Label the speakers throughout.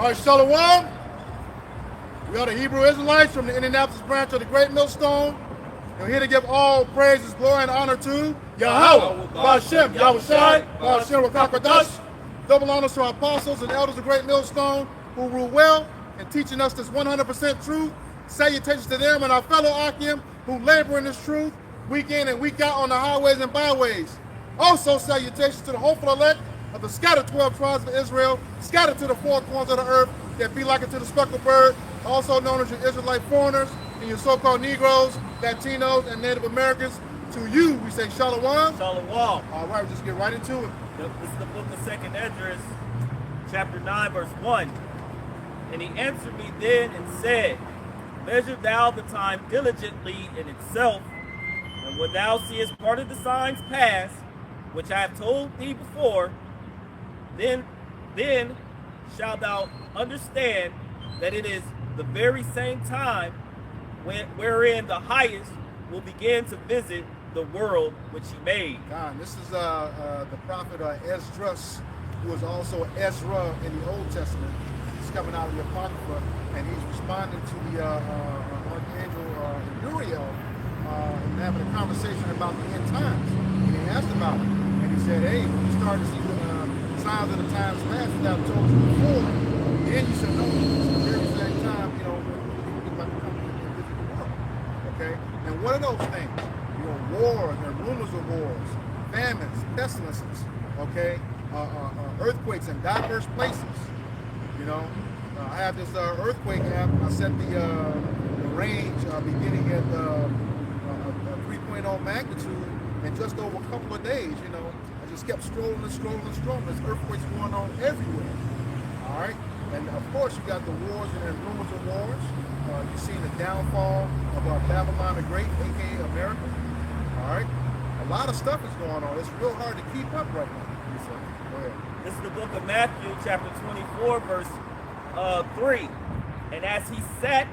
Speaker 1: All right, Shalom. We are the Hebrew Israelites from the Indianapolis branch of the Great Millstone. And we're here to give all praises, glory, and honor to Yahweh, Ba'ashem, Yahushai, Ba'ashem, Rakakadash. Double honors to our apostles and elders of Great Millstone who rule well and teaching us this 100% truth. Salutations to them and our fellow Akim who labor in this truth week in and week out on the highways and byways. Also salutations to the hopeful elect of the scattered 12 tribes of Israel, scattered to the four corners of the earth, that be like unto the speckled bird, also known as your Israelite foreigners and your so-called Negroes, Latinos, and Native Americans. To you, we say Shalom.
Speaker 2: Shalom.
Speaker 1: All right, we'll just get right into it.
Speaker 2: This is the book of 2nd Esdras, chapter 9, verse 1. And he answered me then and said, measure thou the time diligently in itself, and when thou seest part of the signs pass, which I have told thee before, then shalt thou understand that it is the very same time wherein the highest will begin to visit the world which he made.
Speaker 1: God, this is the prophet Esdras, who is also Ezra in the Old Testament. He's coming out of the Apocrypha, and he's responding to the Archangel Uriel and having a conversation about the end times. And he asked about it, and he said, hey, when you start to see the signs of the times past that I've told you before, then you should know it's the very same time, you know, when people get about to come and visit the world. Okay? And what are those things? You know, wars and rumors of wars, famines, pestilences, okay? Earthquakes in diverse places. You know, I have this earthquake app. I set the range beginning at 3.0 magnitude, and just over a couple of days, you know, I just kept strolling and strolling and strolling. There's earthquakes going on everywhere. All right, and of course you got the wars and rumors of wars. You've seen the downfall of Babylon the Great, aka America. All right, a lot of stuff is going on. It's real hard to keep up right now. Go ahead.
Speaker 2: This is the book of Matthew, chapter 24, verse 3. And as he sat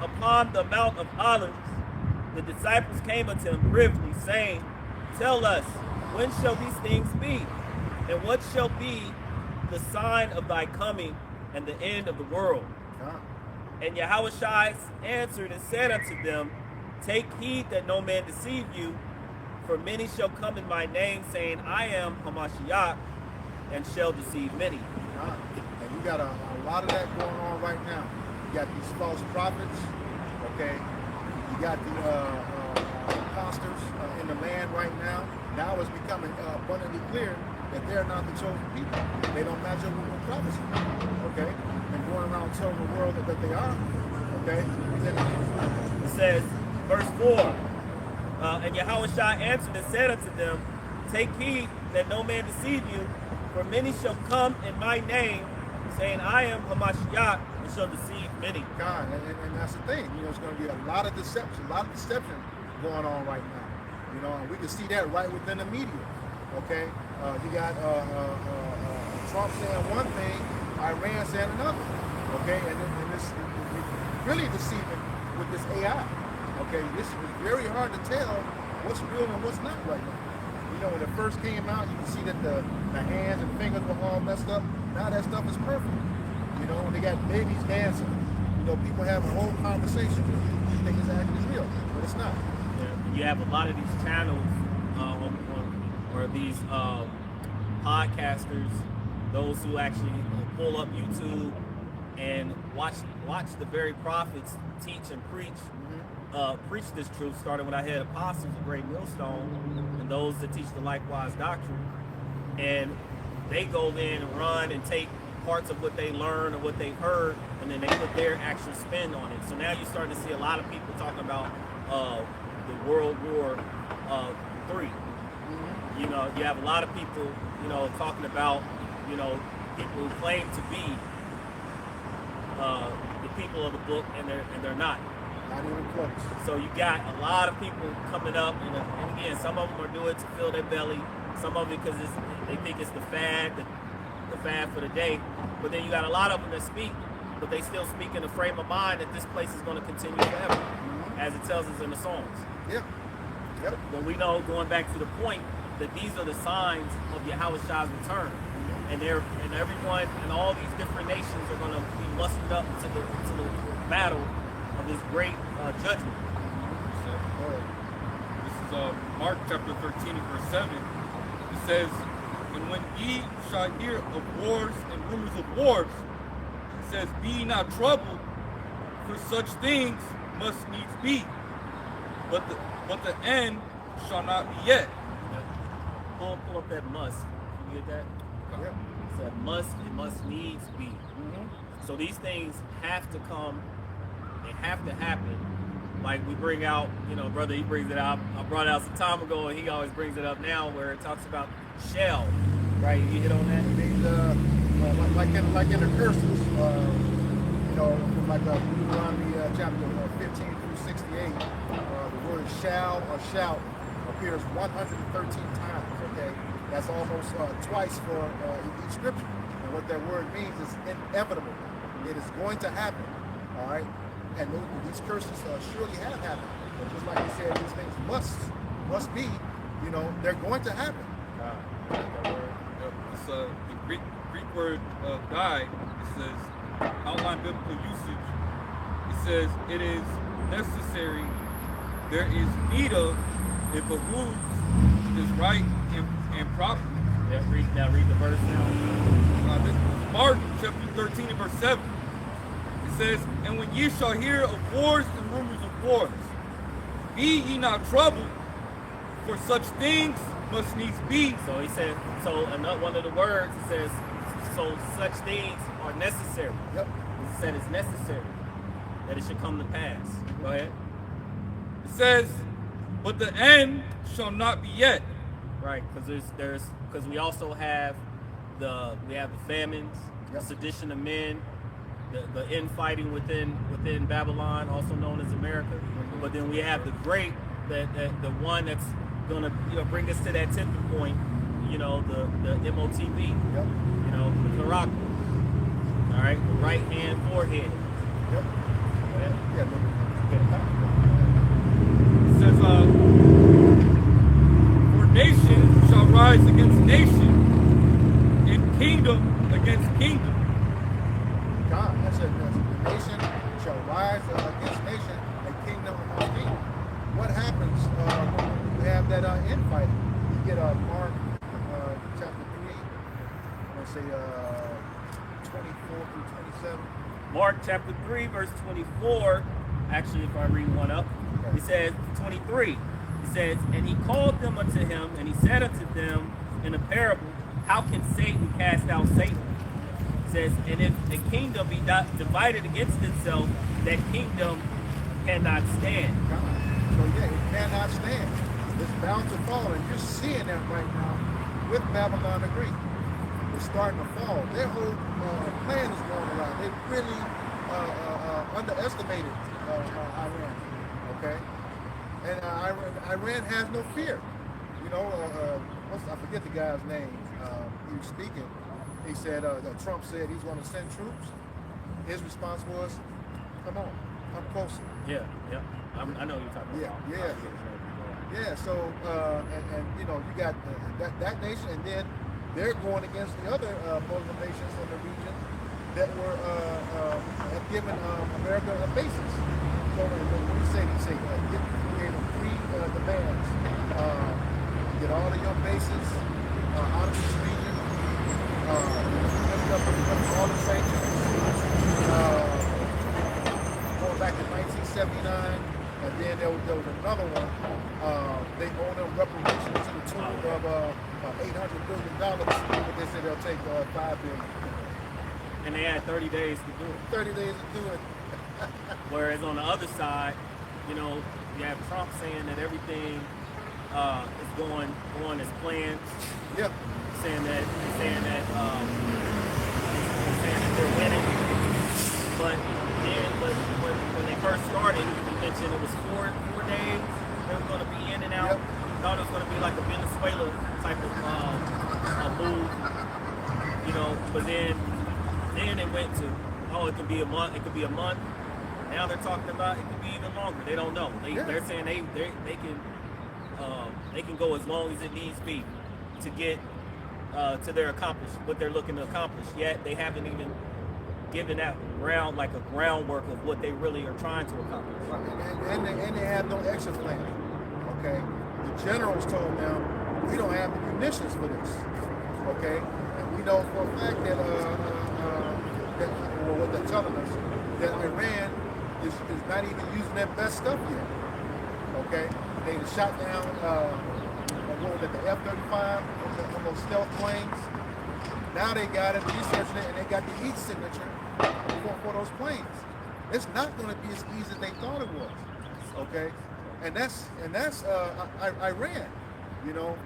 Speaker 2: upon the Mount of Olives, the disciples came unto him privily, saying, tell us, when shall these things be? And what shall be the sign of thy coming and the end of the world? And Yahushua answered and said unto them, take heed that no man deceive you, for many shall come in my name, saying, I am Hamashiach, and shall deceive many.
Speaker 1: And you got a lot of that going on right now. You got these false prophets, okay? You got the imposters in the land right now. Now it's becoming abundantly clear that they're not the chosen people. They don't match up with the prophecy, okay? And going around telling the world that they are, okay?
Speaker 2: It says, verse 4, and Yahushua answered and said unto them, take heed that no man deceive you, for many shall come in my name, saying, I am Hamashiach, and shall deceive many.
Speaker 1: God, and that's the thing. You know, it's going to be a lot of deception going on right now. You know, and we can see that right within the media. Okay, you got Trump saying one thing, Iran saying another. Okay, and this really deceiving with this AI. Okay, this is very hard to tell what's real and what's not right now. You know, when it first came out, you can see that the hands and fingers were all messed up. Now that stuff is perfect. You know, when they got babies dancing, you know, people have a whole conversation. You think it's actually real, but it's not.
Speaker 2: Yeah, you have a lot of these channels or these podcasters, those who actually pull up YouTube and watch the very prophets teach and preach. Preach this truth, starting when I had apostles of Great Millstone and those that teach the likewise doctrine, and they go in and run and take parts of what they learned or what they heard, and then they put their actual spin on it. So now you're starting to see a lot of people talking about the World War III. You know, you have a lot of people, you know, talking about, you know, people who claim to be the people of the book, and they're not.
Speaker 1: Not even close.
Speaker 2: So you got a lot of people coming up, and again, some of them are doing it to fill their belly, some of it because they think it's the fad for the day. But then you got a lot of them that speak, but they still speak in the frame of mind that this place is going to continue forever, as it tells us in the Psalms.
Speaker 1: Yeah. Yep.
Speaker 2: But we know, going back to the point, that these are the signs of Yahushua's return. and everyone and all these different nations are going to be mustered up to the battle of this great judgment.
Speaker 3: This is Mark chapter 13 and verse 7. It says, "And when ye shall hear of wars and rumors of wars," it says, "be ye not troubled, for such things must needs be, but the end shall not be yet."
Speaker 2: Pull up that must. You get that?
Speaker 1: Yeah.
Speaker 2: It's that must. It must needs be.
Speaker 1: Mm-hmm.
Speaker 2: So these things have to come. They have to happen. Like we bring out, brother, he brings it out. I brought it out some time ago, and he always brings it up now, where it talks about shall. Right? You hit on that.
Speaker 1: These, like in the curses, from like Deuteronomy chapter 15 through 68, the word shall or shout appears 113 times. Okay, that's almost twice for each scripture. And what that word means is inevitable. It is going to happen. All right. And these curses surely have happened. But just like he said, these things must be, they're going to happen.
Speaker 3: It's the Greek word guide. It says, outline biblical usage. It says, it is necessary, there is need of, it behooves, it is right and proper.
Speaker 2: Yeah, read the verse now.
Speaker 3: This is Mark chapter 13 and verse 7. It says, "And when ye shall hear of wars and rumors of wars, be ye not troubled, for such things must needs be."
Speaker 2: So he said, another one of the words, it says, so such things are necessary.
Speaker 1: Yep.
Speaker 2: He said it's necessary that it should come to pass. Go ahead.
Speaker 3: It says, "But the end shall not be yet."
Speaker 2: Right, because because we also have the famines,
Speaker 1: Yep.
Speaker 2: the sedition of men, the infighting within Babylon, also known as America.
Speaker 1: Mm-hmm.
Speaker 2: But then we have the great, the one that's gonna bring us to that tipping point. The MOTB.
Speaker 1: Yep.
Speaker 3: Mm-hmm.
Speaker 2: The Karak. All right, the right hand forehead.
Speaker 1: Yep.
Speaker 2: Go ahead.
Speaker 1: Yeah.
Speaker 3: It says, "For nation shall rise against nation, and kingdom against kingdom."
Speaker 1: God, that's it. The nation shall rise against nation, and kingdom against kingdom. What happens when we have that infighting? You get Mark chapter 3, I'm going to say 24 through 27.
Speaker 2: Mark chapter 3, verse 24. Actually, if I read one up, he says 23. He says, "And he called them unto him, and he said unto them in a parable, How can Satan cast out Satan? It says, and if a kingdom be not divided against itself, that kingdom cannot stand."
Speaker 1: God. So yeah, it cannot stand. It's bound to fall, and you're seeing that right now with Babylon the Great. It's starting to fall. Their whole plan is going around. They really underestimated Iran. Okay, and Iran has no fear. I forget the guy's name. He was speaking. He said that Trump said he's going to send troops. His response was, "Come on, come closer."
Speaker 2: Yeah. I know you're talking about.
Speaker 1: Yeah. So you got that nation, and then they're going against the other Muslim nations in the region that have given America a basis. So when you say create 3 demands: get all of your bases out of this region, lift up all the sanctions. Going back to 1979. And then there was another one. They owe them reparations to the tune of $800 billion, but they said they'll take $5 billion.
Speaker 2: And they had 30 days to do it.
Speaker 1: 30 days to do it.
Speaker 2: Whereas on the other side, you have Trump saying that everything is going as planned.
Speaker 1: Yep.
Speaker 2: Saying that they're winning. But when they first started, you mentioned it was four days. They were going to be in and out.
Speaker 1: Yep.
Speaker 2: Thought it was going to be like a Venezuela type of move, But then it went to, it could be a month. It could be a month. Now they're talking about it could be even longer. They don't know. They're saying they can go as long as it needs be to get to their what they're looking to accomplish. Yet they haven't even given that a groundwork of what they really are trying to accomplish.
Speaker 1: And they have no exit plan. Okay, the generals told them we don't have the munitions for this. Okay, and we know for a fact that what they're telling us that Iran is not even using their best stuff yet. Okay, they shot down what was it, the F-35 on those stealth planes. Now they got it, researching it, and they got the heat signature for those planes. It's not going to be as easy as they thought it was. Okay, and that's Iran. You know,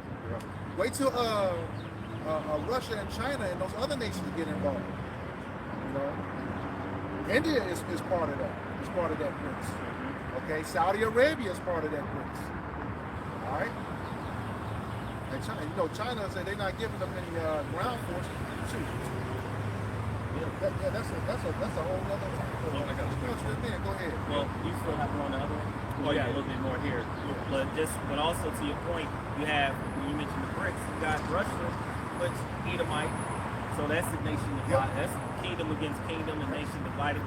Speaker 1: wait till Russia and China and those other nations get involved. You know, India is part of that. It's part of that BRICS. Okay, Saudi Arabia is part of that BRICS. All right. And China, China said they're not giving them any ground force. Shoot. That's a whole other.
Speaker 2: Oh my gosh.
Speaker 1: Go ahead.
Speaker 2: Well, you still have one other one. Oh yeah, a little bit more here. But also to your point, you have when you mentioned the BRICS, you got Russia, which Edomite. So that's the nation divided. That's kingdom against kingdom, a nation divided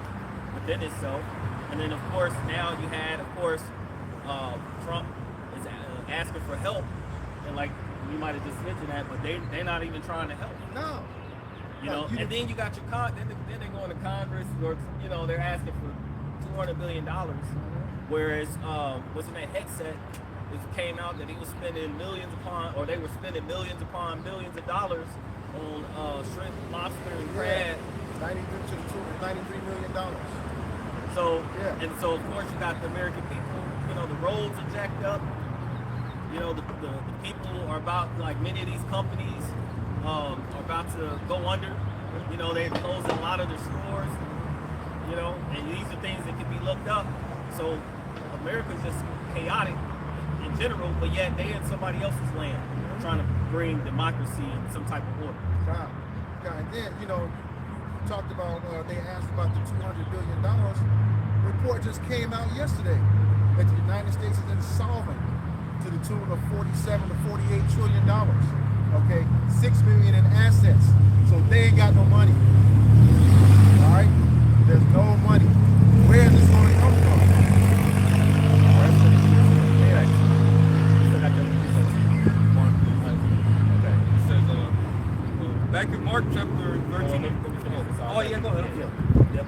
Speaker 2: within itself. And then of course now you had Trump is asking for help, and like you might have just mentioned that, but they're not even trying to help.
Speaker 1: No.
Speaker 2: And then you got your then they're going to Congress, or they're asking for $200 billion, whereas wasn't that Hegseth? It came out that he was spending they were spending millions upon millions of dollars on shrimp, lobster, and crab.
Speaker 1: $93 million.
Speaker 2: So and so of course you got the American people. The roads are jacked up. The people are about, like many of these companies are about to go under. They're closing a lot of their stores. And these are things that can be looked up. So America's just chaotic in general, but yet they in somebody else's land trying to bring democracy and some type of order.
Speaker 1: And then, talked about, they asked about the $200 billion. Report just came out yesterday that the United States is insolvent to the tune of $47 to $48 trillion. Okay, $6 billion in assets. So they ain't got no money. All right, there's no money. Where is this going to come from? All right, so
Speaker 3: It says back in Mark chapter 13.
Speaker 2: Oh yeah, go ahead. Yep.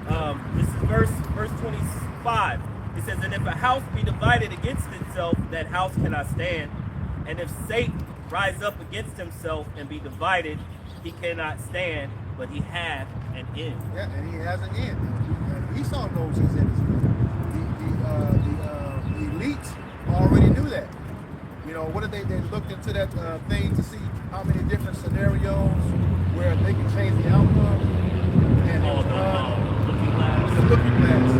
Speaker 2: This is verse 25. It says, "And if a house be divided against itself, that house cannot stand. And if Satan rise up against himself and be divided, he cannot stand, but he hath an end."
Speaker 1: Yeah, and he has an end. And Esau knows he's in his end. The elites already knew that. What did they looked into that thing to see how many different scenarios where they can change the outcome. And the looking glass.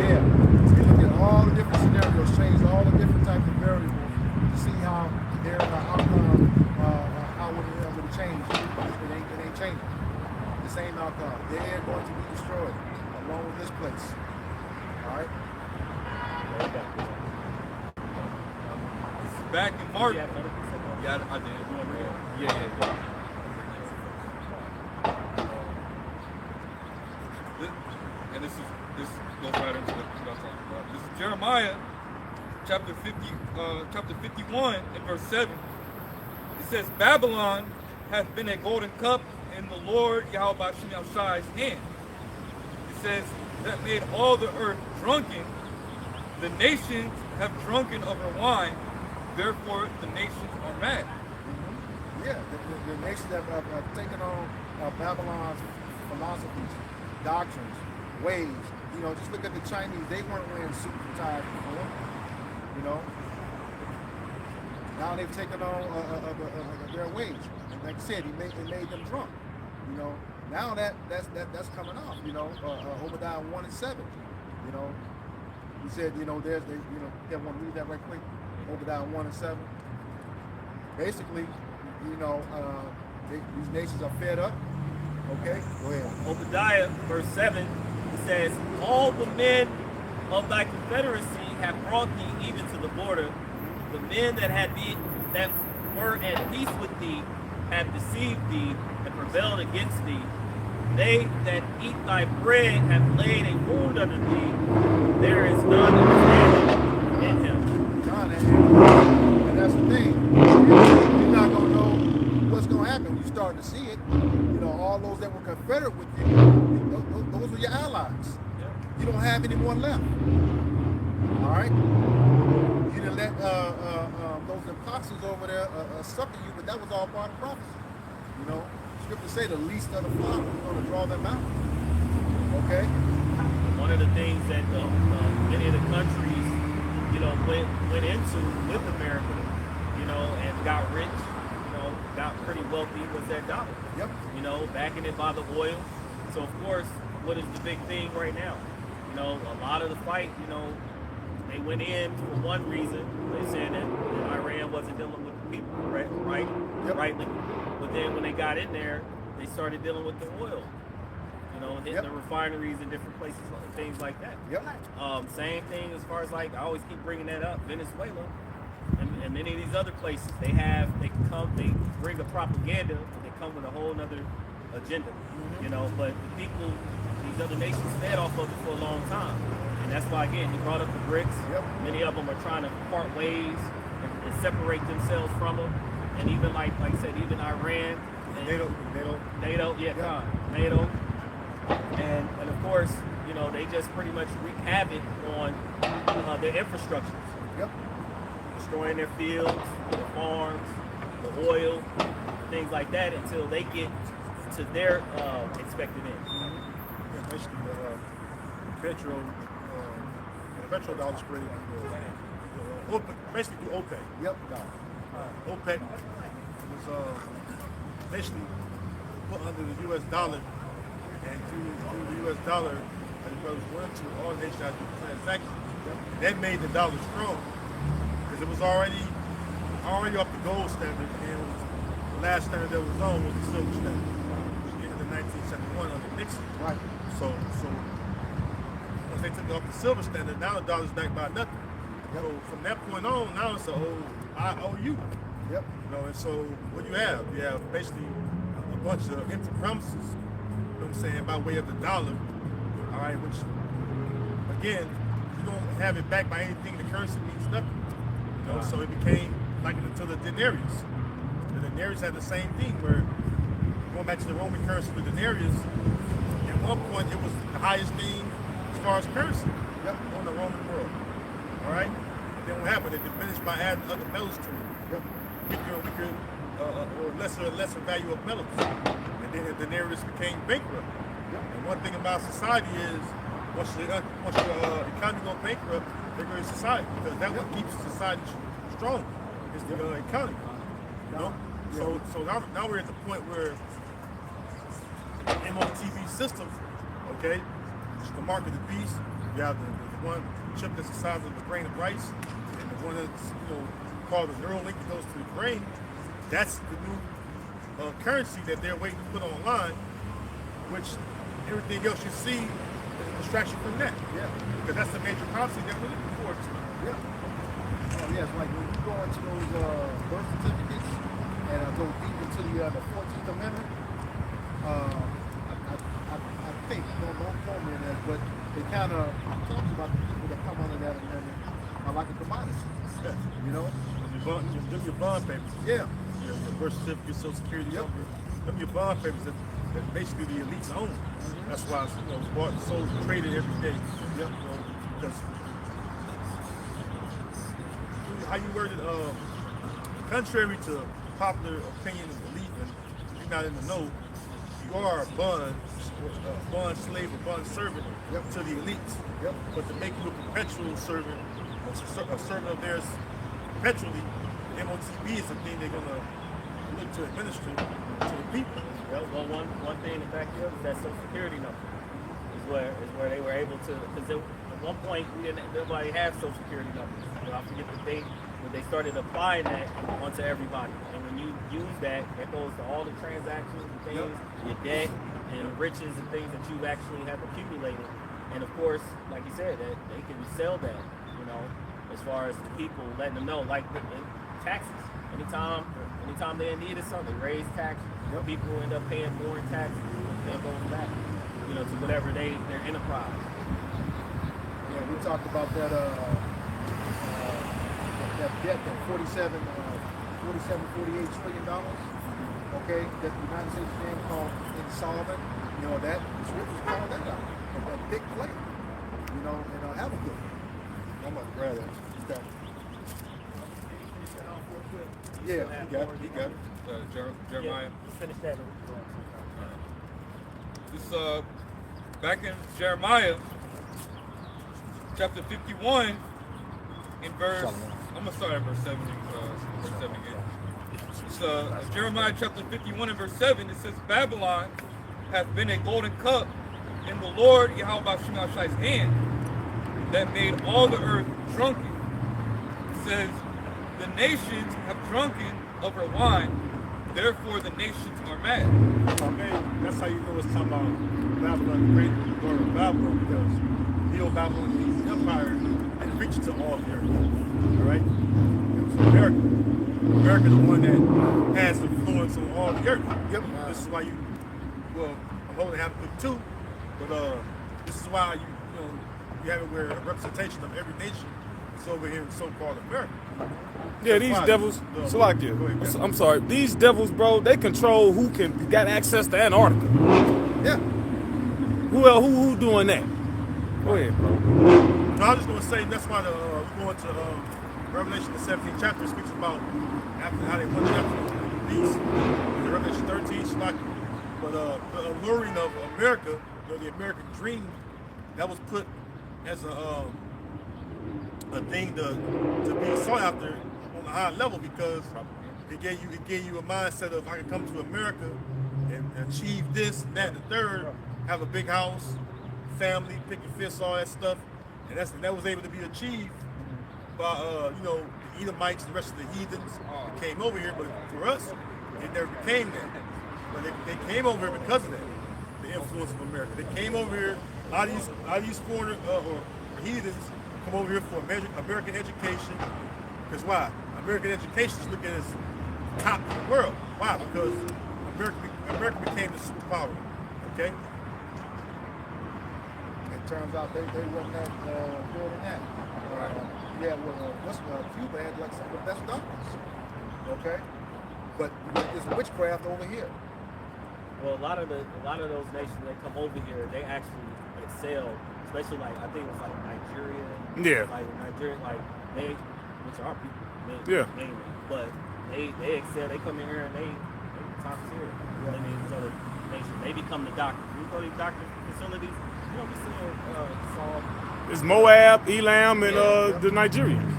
Speaker 1: Yeah. You look at all the different scenarios, change all the different types of variables to see how their outcome, how would it change. It ain't changing. The same outcome. They're going to be destroyed along with this place. All right?
Speaker 3: This is back in Mark. Yeah, I did. Yeah. And this goes right into what I'm talking about. This is Jeremiah chapter 51 and verse 7. It says, "Babylon hath been a golden cup in the Lord Yahweh Shai's hand." It says, "That made all the earth drunken. The nations have drunken of her wine, therefore the nations are mad."
Speaker 1: Yeah, the nations have taken on Babylon's philosophies, doctrines, ways. Just look at the Chinese. They weren't wearing suits and ties before. Now they've taken on their ways. And like I said, it made them drunk. Now that's coming off. Obadiah 1 and 7. He said, you want to read that right quick? Obadiah 1 and 7. Basically, these nations are fed up. Okay, go ahead.
Speaker 2: Obadiah, verse 7, it says, "All the men of thy confederacy have brought thee even to the border. The men that were at peace with thee have deceived thee and prevailed against thee. They that eat thy bread have laid a wound under thee. There is none understanding in him.
Speaker 1: John, and that's the thing. You're not going to know what's going to happen when you start to see it. You know, all those that were confederate with you, those were your allies. You don't have any more left. All right? You didn't let those imposters over there sucker you, but that was all part of prophecy. You know, Scripture say the least of the flock is going to draw them out. Okay?
Speaker 2: One of the things that many of the countries, you know, went into with America, you know, and got rich, you know, got pretty wealthy was that dollar.
Speaker 1: Yep.
Speaker 2: You know, backing it by the oil. So of course, what is the big thing right now? You know, a lot of the fight, you know, they went in for one reason. They said that Iran wasn't dealing with the people, right?
Speaker 1: Yep.
Speaker 2: Rightly. But then when they got in there, they started dealing with the oil. You know, hitting the refineries in different places, things like that.
Speaker 1: Yep.
Speaker 2: Same thing as far as like, I always keep bringing that up, Venezuela and many of these other places. They bring a propaganda, they come with a whole nother agenda, you know, but the people, these other nations fed off of it for a long time. And that's why, again, he brought up the BRICS.
Speaker 1: Yep.
Speaker 2: Many of them are trying to part ways and separate themselves from them. And even like I said, even Iran. And NATO, NATO. And of course, you know, they just pretty much wreak havoc on their infrastructures.
Speaker 1: Yep.
Speaker 2: Destroying their fields, their farms, the oil, things like that until they get to their expected end.
Speaker 1: Yeah, basically, petrol dollars created
Speaker 4: Basically OPEC.
Speaker 1: Yep.
Speaker 4: OPEC was basically put under the U.S. dollar, and through the U.S. dollar, as well as going to all nations had to do transactions. That made the dollar strong because it was already up the gold standard, and the last standard that was on was the silver standard, which was in 1971 under Nixon.
Speaker 1: Right.
Speaker 4: So once they took it off the silver standard, now the dollar's backed by nothing. So from that point on, now it's I owe you.
Speaker 1: Yep.
Speaker 4: You know, and so what you have basically a bunch of empty promises, you know what I'm saying, by way of the dollar, all right, which, again, you don't have it backed by anything, the currency means nothing. You know, so it became like until the denarius. The denarius had the same thing where, going back to the Roman currency, the denarius, at one point it was the highest thing as far as currency on the Roman world. All right? And then what happened? It diminished by adding other metals to it. Weaker, or lesser value of metals. And then the denarius became bankrupt. And one thing about society is, once your economy goes bankrupt, there goes society, because that's what keeps society strong, is the economy. You know? So now we're at the point where MOTV system, okay, which is the mark of the beast. You have the one chip that's the size of the grain of rice, and the one that's, you know, called the neural link that goes to the brain. That's the new currency that they're waiting to put online, which everything else you see is a distraction from that.
Speaker 1: Yeah.
Speaker 4: Because that's the major policy that we're looking forward to.
Speaker 1: Yeah. Oh, yes, like when you go into those birth certificates and go deep into the 14th Amendment, I think, don't quote me on that, but it kind of talks about the people that come under that amendment are like a commodity.
Speaker 4: Yeah.
Speaker 1: You know?
Speaker 4: Your bond papers.
Speaker 1: Yeah.
Speaker 4: Your birth certificate, Social Security number. Them your bond papers that basically the elites own. That's why it's, you know, bought and sold and traded every day.
Speaker 1: Yep.
Speaker 4: You know, because how you worded, contrary to popular opinion and belief, and if you're not in the know, you are a bond slave or bond servant to the elites.
Speaker 1: Yep.
Speaker 4: But to make you a perpetual servant, a servant of theirs perpetually, MOTB is the thing they're going to look to administer to the people.
Speaker 2: Well, one thing to back up is that Social Security number is where they were able to, because at one point nobody had Social Security numbers. You know, I forget the date when they started applying that onto everybody. And when you use that, it goes to all the transactions and things, your debt and riches and things that you actually have accumulated. And of course, like you said, that they can sell that, you know, as far as the people letting them know, like the taxes. Anytime they needed something, they raised taxes.
Speaker 1: Yep.
Speaker 2: People end up paying more in taxes. They'll go back, to whatever their enterprise.
Speaker 1: Yeah, we talked about that debt, that 48 trillion dollars. Okay, that the United States being called insolvent. That the scriptures call that out. That big play. And have a good one. I'm gonna grab that. Yeah, he got it.
Speaker 3: Jeremiah.
Speaker 2: Let's finish that.
Speaker 3: This back in Jeremiah chapter 51 in verse. I'm gonna start at verse 7. Verse 7 again. It's Jeremiah chapter 51 and verse 7. It says, Babylon hath been a golden cup in the Lord Yahweh Shemashai's hand that made all the earth drunken. It says, the nations have drunken of her wine, therefore the nations are mad.
Speaker 4: Okay, that's how you know it's talking about Babylon, the great glory of Babylon, because the old Babylonian empire didn't reach to all the earth. All right? It was America. America the one that has influence on all the earth. Yep. This is why I'm holding half put two, but this is why you have it where a representation of every nation is over here in so-called America.
Speaker 5: Yeah, these devils. I'm sorry. These devils, bro, they control who got access to Antarctica.
Speaker 1: Yeah.
Speaker 5: Who doing that? Go ahead, bro.
Speaker 4: So I was just gonna say that's why we go into Revelation the 17th chapter speaks about after how they went after the beast. In Revelation 13, but the alluring of America, the American dream, that was put as a thing to be sought after on a high level, because it gave you a mindset of I can come to America and achieve this, that, and the third, have a big house, family, picking fish, all that stuff, and that was able to be achieved by the Edomites, the rest of the heathens that came over here. But for us, it never became that. But they came over here because of that, the influence of America. They came over here. A lot of these foreigners or heathens come over here for American education. Because why? American education is looked at as top in the world. Why? Because America became the superpower. Okay.
Speaker 1: It turns out they weren't that good in that. Cuba had like some of the best doctors. Okay. But there's witchcraft over here.
Speaker 2: Well, a lot of those nations that come over here, they actually excel, especially I think it was Nigeria.
Speaker 5: Yeah.
Speaker 2: Nigeria, which are people, mainly, but they excel. They come in here and they top tier. Yeah. These other nations, they become the doctors. You go to these doctor facilities, you don't be seeing Saul.
Speaker 5: It's Moab, Elam, and the Nigerians.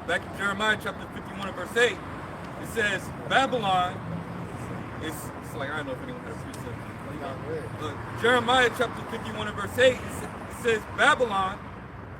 Speaker 3: Back in Jeremiah chapter 51 and verse 8, it says, Babylon is, it's like, I don't know if anyone has precept. Jeremiah chapter 51 and verse 8, it says, Babylon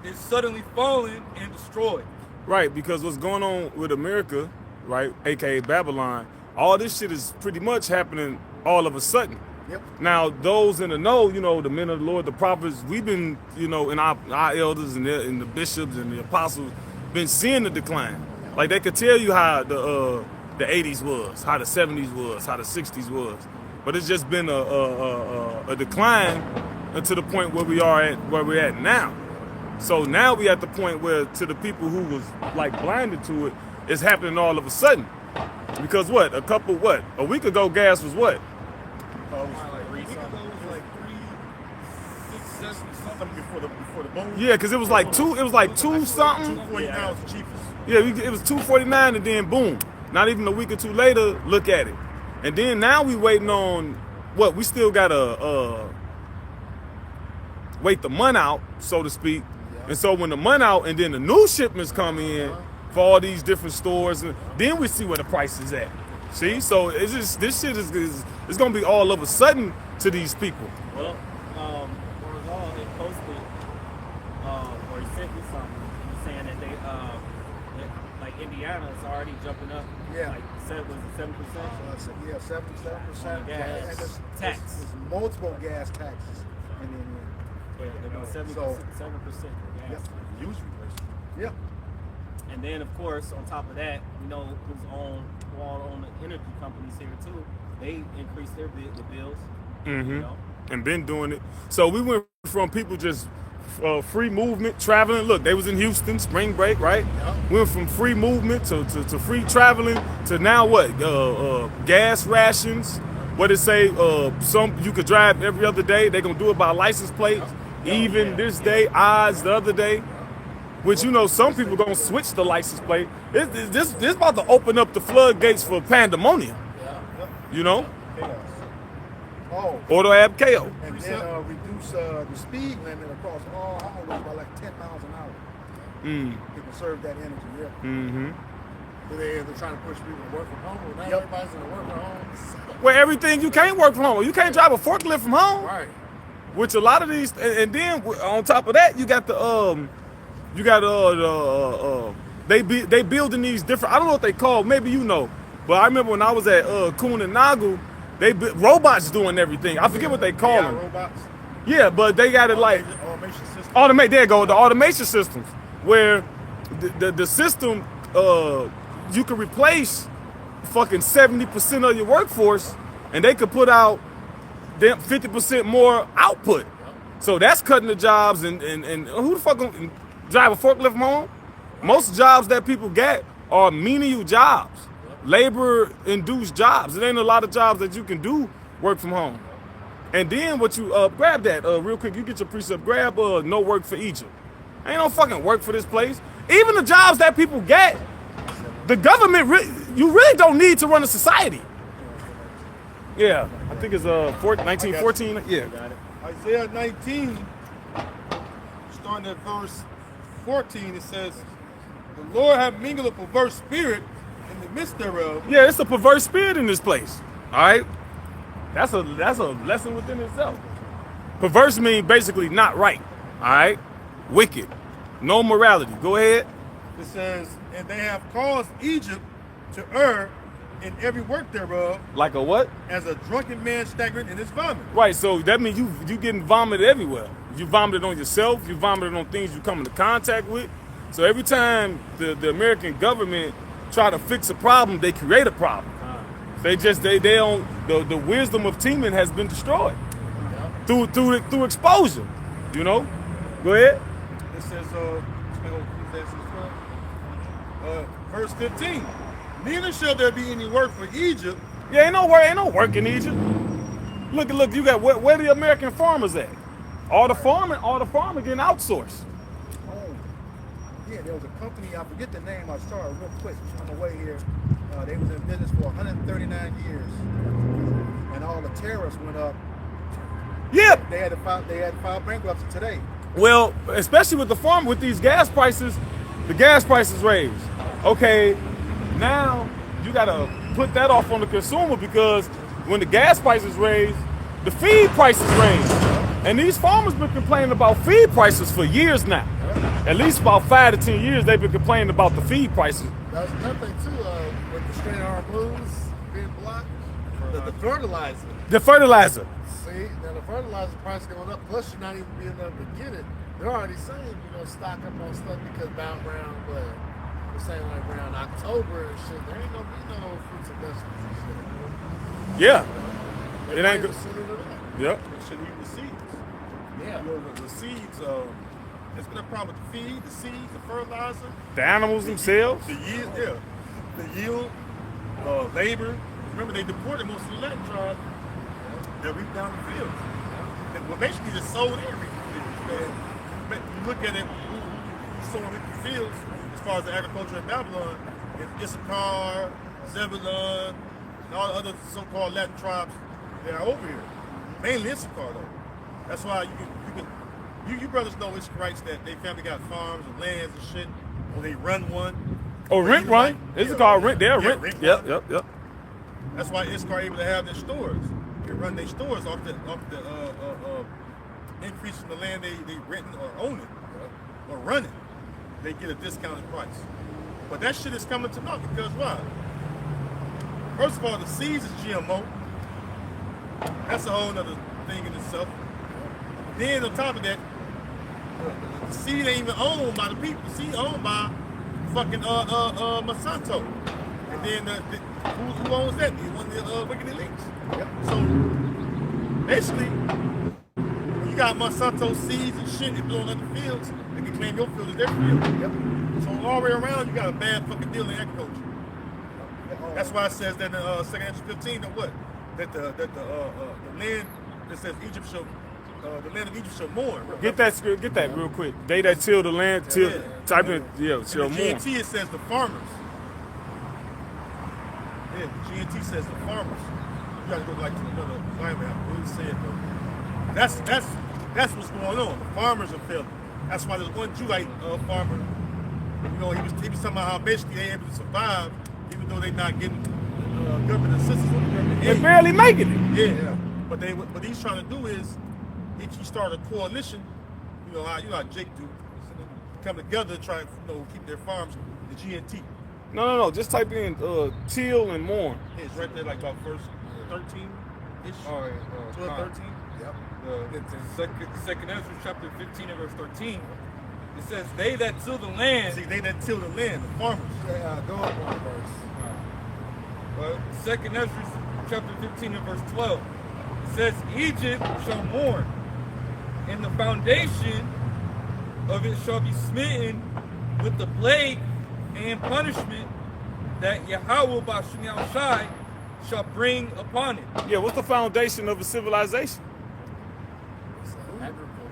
Speaker 3: is suddenly fallen and destroyed.
Speaker 5: Right, because what's going on with America, right, aka Babylon, all this shit is pretty much happening all of a sudden.
Speaker 1: Yep.
Speaker 5: Now, those in the know, the men of the Lord, the prophets, we've been, and our elders and the bishops and the apostles been seeing the decline. Like they could tell you how the 80s was, how the 70s was, how the 60s was, but it's just been a decline to the point where we're at now. So now we at the point where to the people who was blinded to it, it's happening all of a sudden. Because a week ago gas was what?
Speaker 4: Something before the boom.
Speaker 5: Yeah, because it was like two something.
Speaker 4: 249 was the cheapest.
Speaker 5: Yeah, it was $2.49 and then boom. Not even a week or two later, look at it. And then now we waiting on we still gotta wait the month out, so to speak. Yeah. And so when the month out and then the new shipments come in for all these different stores, and then we see where the price is at. See, so it's just this shit is gonna be all of a sudden to these people.
Speaker 2: Well, he posted or he sent me something saying that like Indiana is already jumping up.
Speaker 1: Yeah.
Speaker 2: Like was it 7%?
Speaker 1: Yeah, 77%.
Speaker 2: Gas
Speaker 1: And
Speaker 2: tax.
Speaker 1: there's multiple gas taxes in Indiana.
Speaker 2: Yeah, they're going 7%.
Speaker 1: So-
Speaker 2: 7%.
Speaker 1: Yep.
Speaker 4: Huge replacement.
Speaker 1: Yep.
Speaker 2: And then, of course, on top of that, who all own the energy companies here too. They increased the bills.
Speaker 5: Mm-hmm.
Speaker 2: You know?
Speaker 5: And been doing it. So we went from people just free movement, traveling. Look, they was in Houston, spring break, right?
Speaker 1: Yeah.
Speaker 5: We went from free movement to free traveling to now what? Gas rations. What it say? Some you could drive every other day. They gonna do it by license plates. Even this day, odds the other day. Which, you know, some people gonna switch the license plate. This about to open up the floodgates for pandemonium. You know,
Speaker 1: Chaos. Oh.
Speaker 5: or to have chaos.
Speaker 1: And then reduce the speed limit across all highways by like 10 miles an hour. To conserve that energy, yeah.
Speaker 5: Mm-hmm.
Speaker 4: They're trying to push people to work from home. Well, now
Speaker 1: Yep.
Speaker 4: everybody's going to work from home.
Speaker 5: Where everything you can't work from home. You can't drive a forklift from home.
Speaker 4: Right.
Speaker 5: Which a lot of these, and then on top of that, you got they building these different. I don't know what they call. Maybe you know, but I remember when I was at Kuhn and Nagel, robots doing everything. I forget what they call them.
Speaker 4: Robots.
Speaker 5: Yeah, but they got it like
Speaker 4: Automation system.
Speaker 5: automate. There you go, the automation systems where the system you can replace fucking 70% of your workforce, and they could put out them 50% more output. So that's cutting the jobs, and who the fuck gonna drive a forklift from home? Most jobs that people get are menial jobs, labor-induced jobs. It ain't a lot of jobs that you can do work from home. And then what you grab that real quick. You get your precept. Grab no work for Egypt. Ain't no fucking work for this place. Even the jobs that people get, the government you really don't need to run a society. Yeah, I think it's 1914. Yeah.
Speaker 4: Isaiah 19, starting at verse 14, it says, "The Lord hath mingled a perverse spirit in the midst thereof."
Speaker 5: Yeah, it's a perverse spirit in this place. All right, that's a lesson within itself. Perverse means basically not right. All right, wicked, no morality. Go ahead.
Speaker 4: It says, "And they have caused Egypt to err in every work thereof,
Speaker 5: Like a what?
Speaker 4: as a drunken man staggered in his vomit."
Speaker 5: Right. So that means you getting vomited everywhere. You vomited on yourself. You vomited on things you come into contact with. So every time the American government try to fix a problem, they create a problem. They don't. The wisdom of teaming has been destroyed through exposure. You know. Go ahead.
Speaker 4: It says, verse 15, "Neither shall there be any work for Egypt."
Speaker 5: Yeah, ain't no work in Egypt. Look, you got where the American farmers at? All the farming getting outsourced.
Speaker 1: Oh. Yeah, there was a company, I forget the name, I saw it real quick on the way here. They was in business for 139 years. And all the tariffs went up.
Speaker 5: Yeah.
Speaker 1: They had to file bankruptcy today.
Speaker 5: Well, especially with these gas prices, the gas prices raised. Okay, now you gotta put that off on the consumer, because when the gas prices raise, the feed prices raise. And these farmers been complaining about feed prices for years now. At least about 5 to 10 years they've been complaining about the feed prices.
Speaker 4: That's nothing too, with the straight arm blues being blocked, the fertilizer.
Speaker 5: The fertilizer.
Speaker 4: See, now the fertilizer price going up, plus you're not even being able to get it. They're already saying, stock up on stuff because about around, they're saying like around October and shit, there ain't gonna be no fruits and vegetables and shit.
Speaker 5: Yeah.
Speaker 4: They
Speaker 5: It ain't
Speaker 4: good.
Speaker 5: good. Yep.
Speaker 4: They should eat the seeds.
Speaker 1: Yeah.
Speaker 4: The seeds, it's been a problem with the feed, the seeds, the fertilizer,
Speaker 5: The animals themselves.
Speaker 4: the yield, the yield, labor. Remember, they deported most of the Latin tribes that reaped down the fields. Well, basically, just sold everything. You look at it, who's sowing in the fields as far as the agriculture in Babylon, it's Issachar, Zebulun, and all the other so-called Latin tribes that are over here. Mainly Issachar, though. That's why you brothers know Issacharites that they family got farms and lands and shit, or they run one.
Speaker 5: Oh, rent run. It's called rent. They're rent.
Speaker 4: rent
Speaker 5: Yep,
Speaker 4: run.
Speaker 5: yep.
Speaker 4: That's why Issachar able to have their stores. They run their stores off the increase in the land they renting or owning or running. They get a discounted price. But that shit is coming to naught because why? First of all, the seeds is GMO. That's a whole other thing in itself. Then on top of that, the seed ain't even owned by the people. The seed owned by fucking Monsanto. And then who owns that? One of the wicked elites.
Speaker 1: Yep.
Speaker 4: So basically, when you got Monsanto seeds and shit that blow in other fields, they can claim your field as their field.
Speaker 1: Yep.
Speaker 4: So all the way around, you got a bad fucking deal in agriculture. That's why it says that in 2 Ezra 15 that what? That the land that says Egypt shall the land of Egypt shall mourn.
Speaker 5: Get that real quick. They that till the land, type in, shall
Speaker 4: In the
Speaker 5: mourn.
Speaker 4: GNT it says the farmers. Yeah, the GNT says the farmers. You gotta go like to another Bible app. What did it say it though? That's what's going on. The farmers are failing. That's why there's one Jewite farmer. You know, he was talking about how basically they able to survive even though they're not getting government assistance or government
Speaker 5: They're
Speaker 4: aid.
Speaker 5: barely making it.
Speaker 4: Yeah. But what he's trying to do is he start a coalition. You know how Jake do. Come together to try and keep their farms. The GNT.
Speaker 5: No. Just type in till and mourn.
Speaker 4: Yeah, it's right there like about verse 13-ish.
Speaker 3: All right,
Speaker 4: 12, 13.
Speaker 1: Yep.
Speaker 3: Second Ezra chapter 15 and verse 13. It says, "They that till the land."
Speaker 4: See, they that till the land, the farmers.
Speaker 1: Go up one verse.
Speaker 3: Second Ezra chapter 15 and verse 12. It says, "Egypt shall mourn, and the foundation of it shall be smitten with the plague and punishment that Yahweh Bashim Yahushai shall bring upon it."
Speaker 5: Yeah, what's the foundation of a civilization?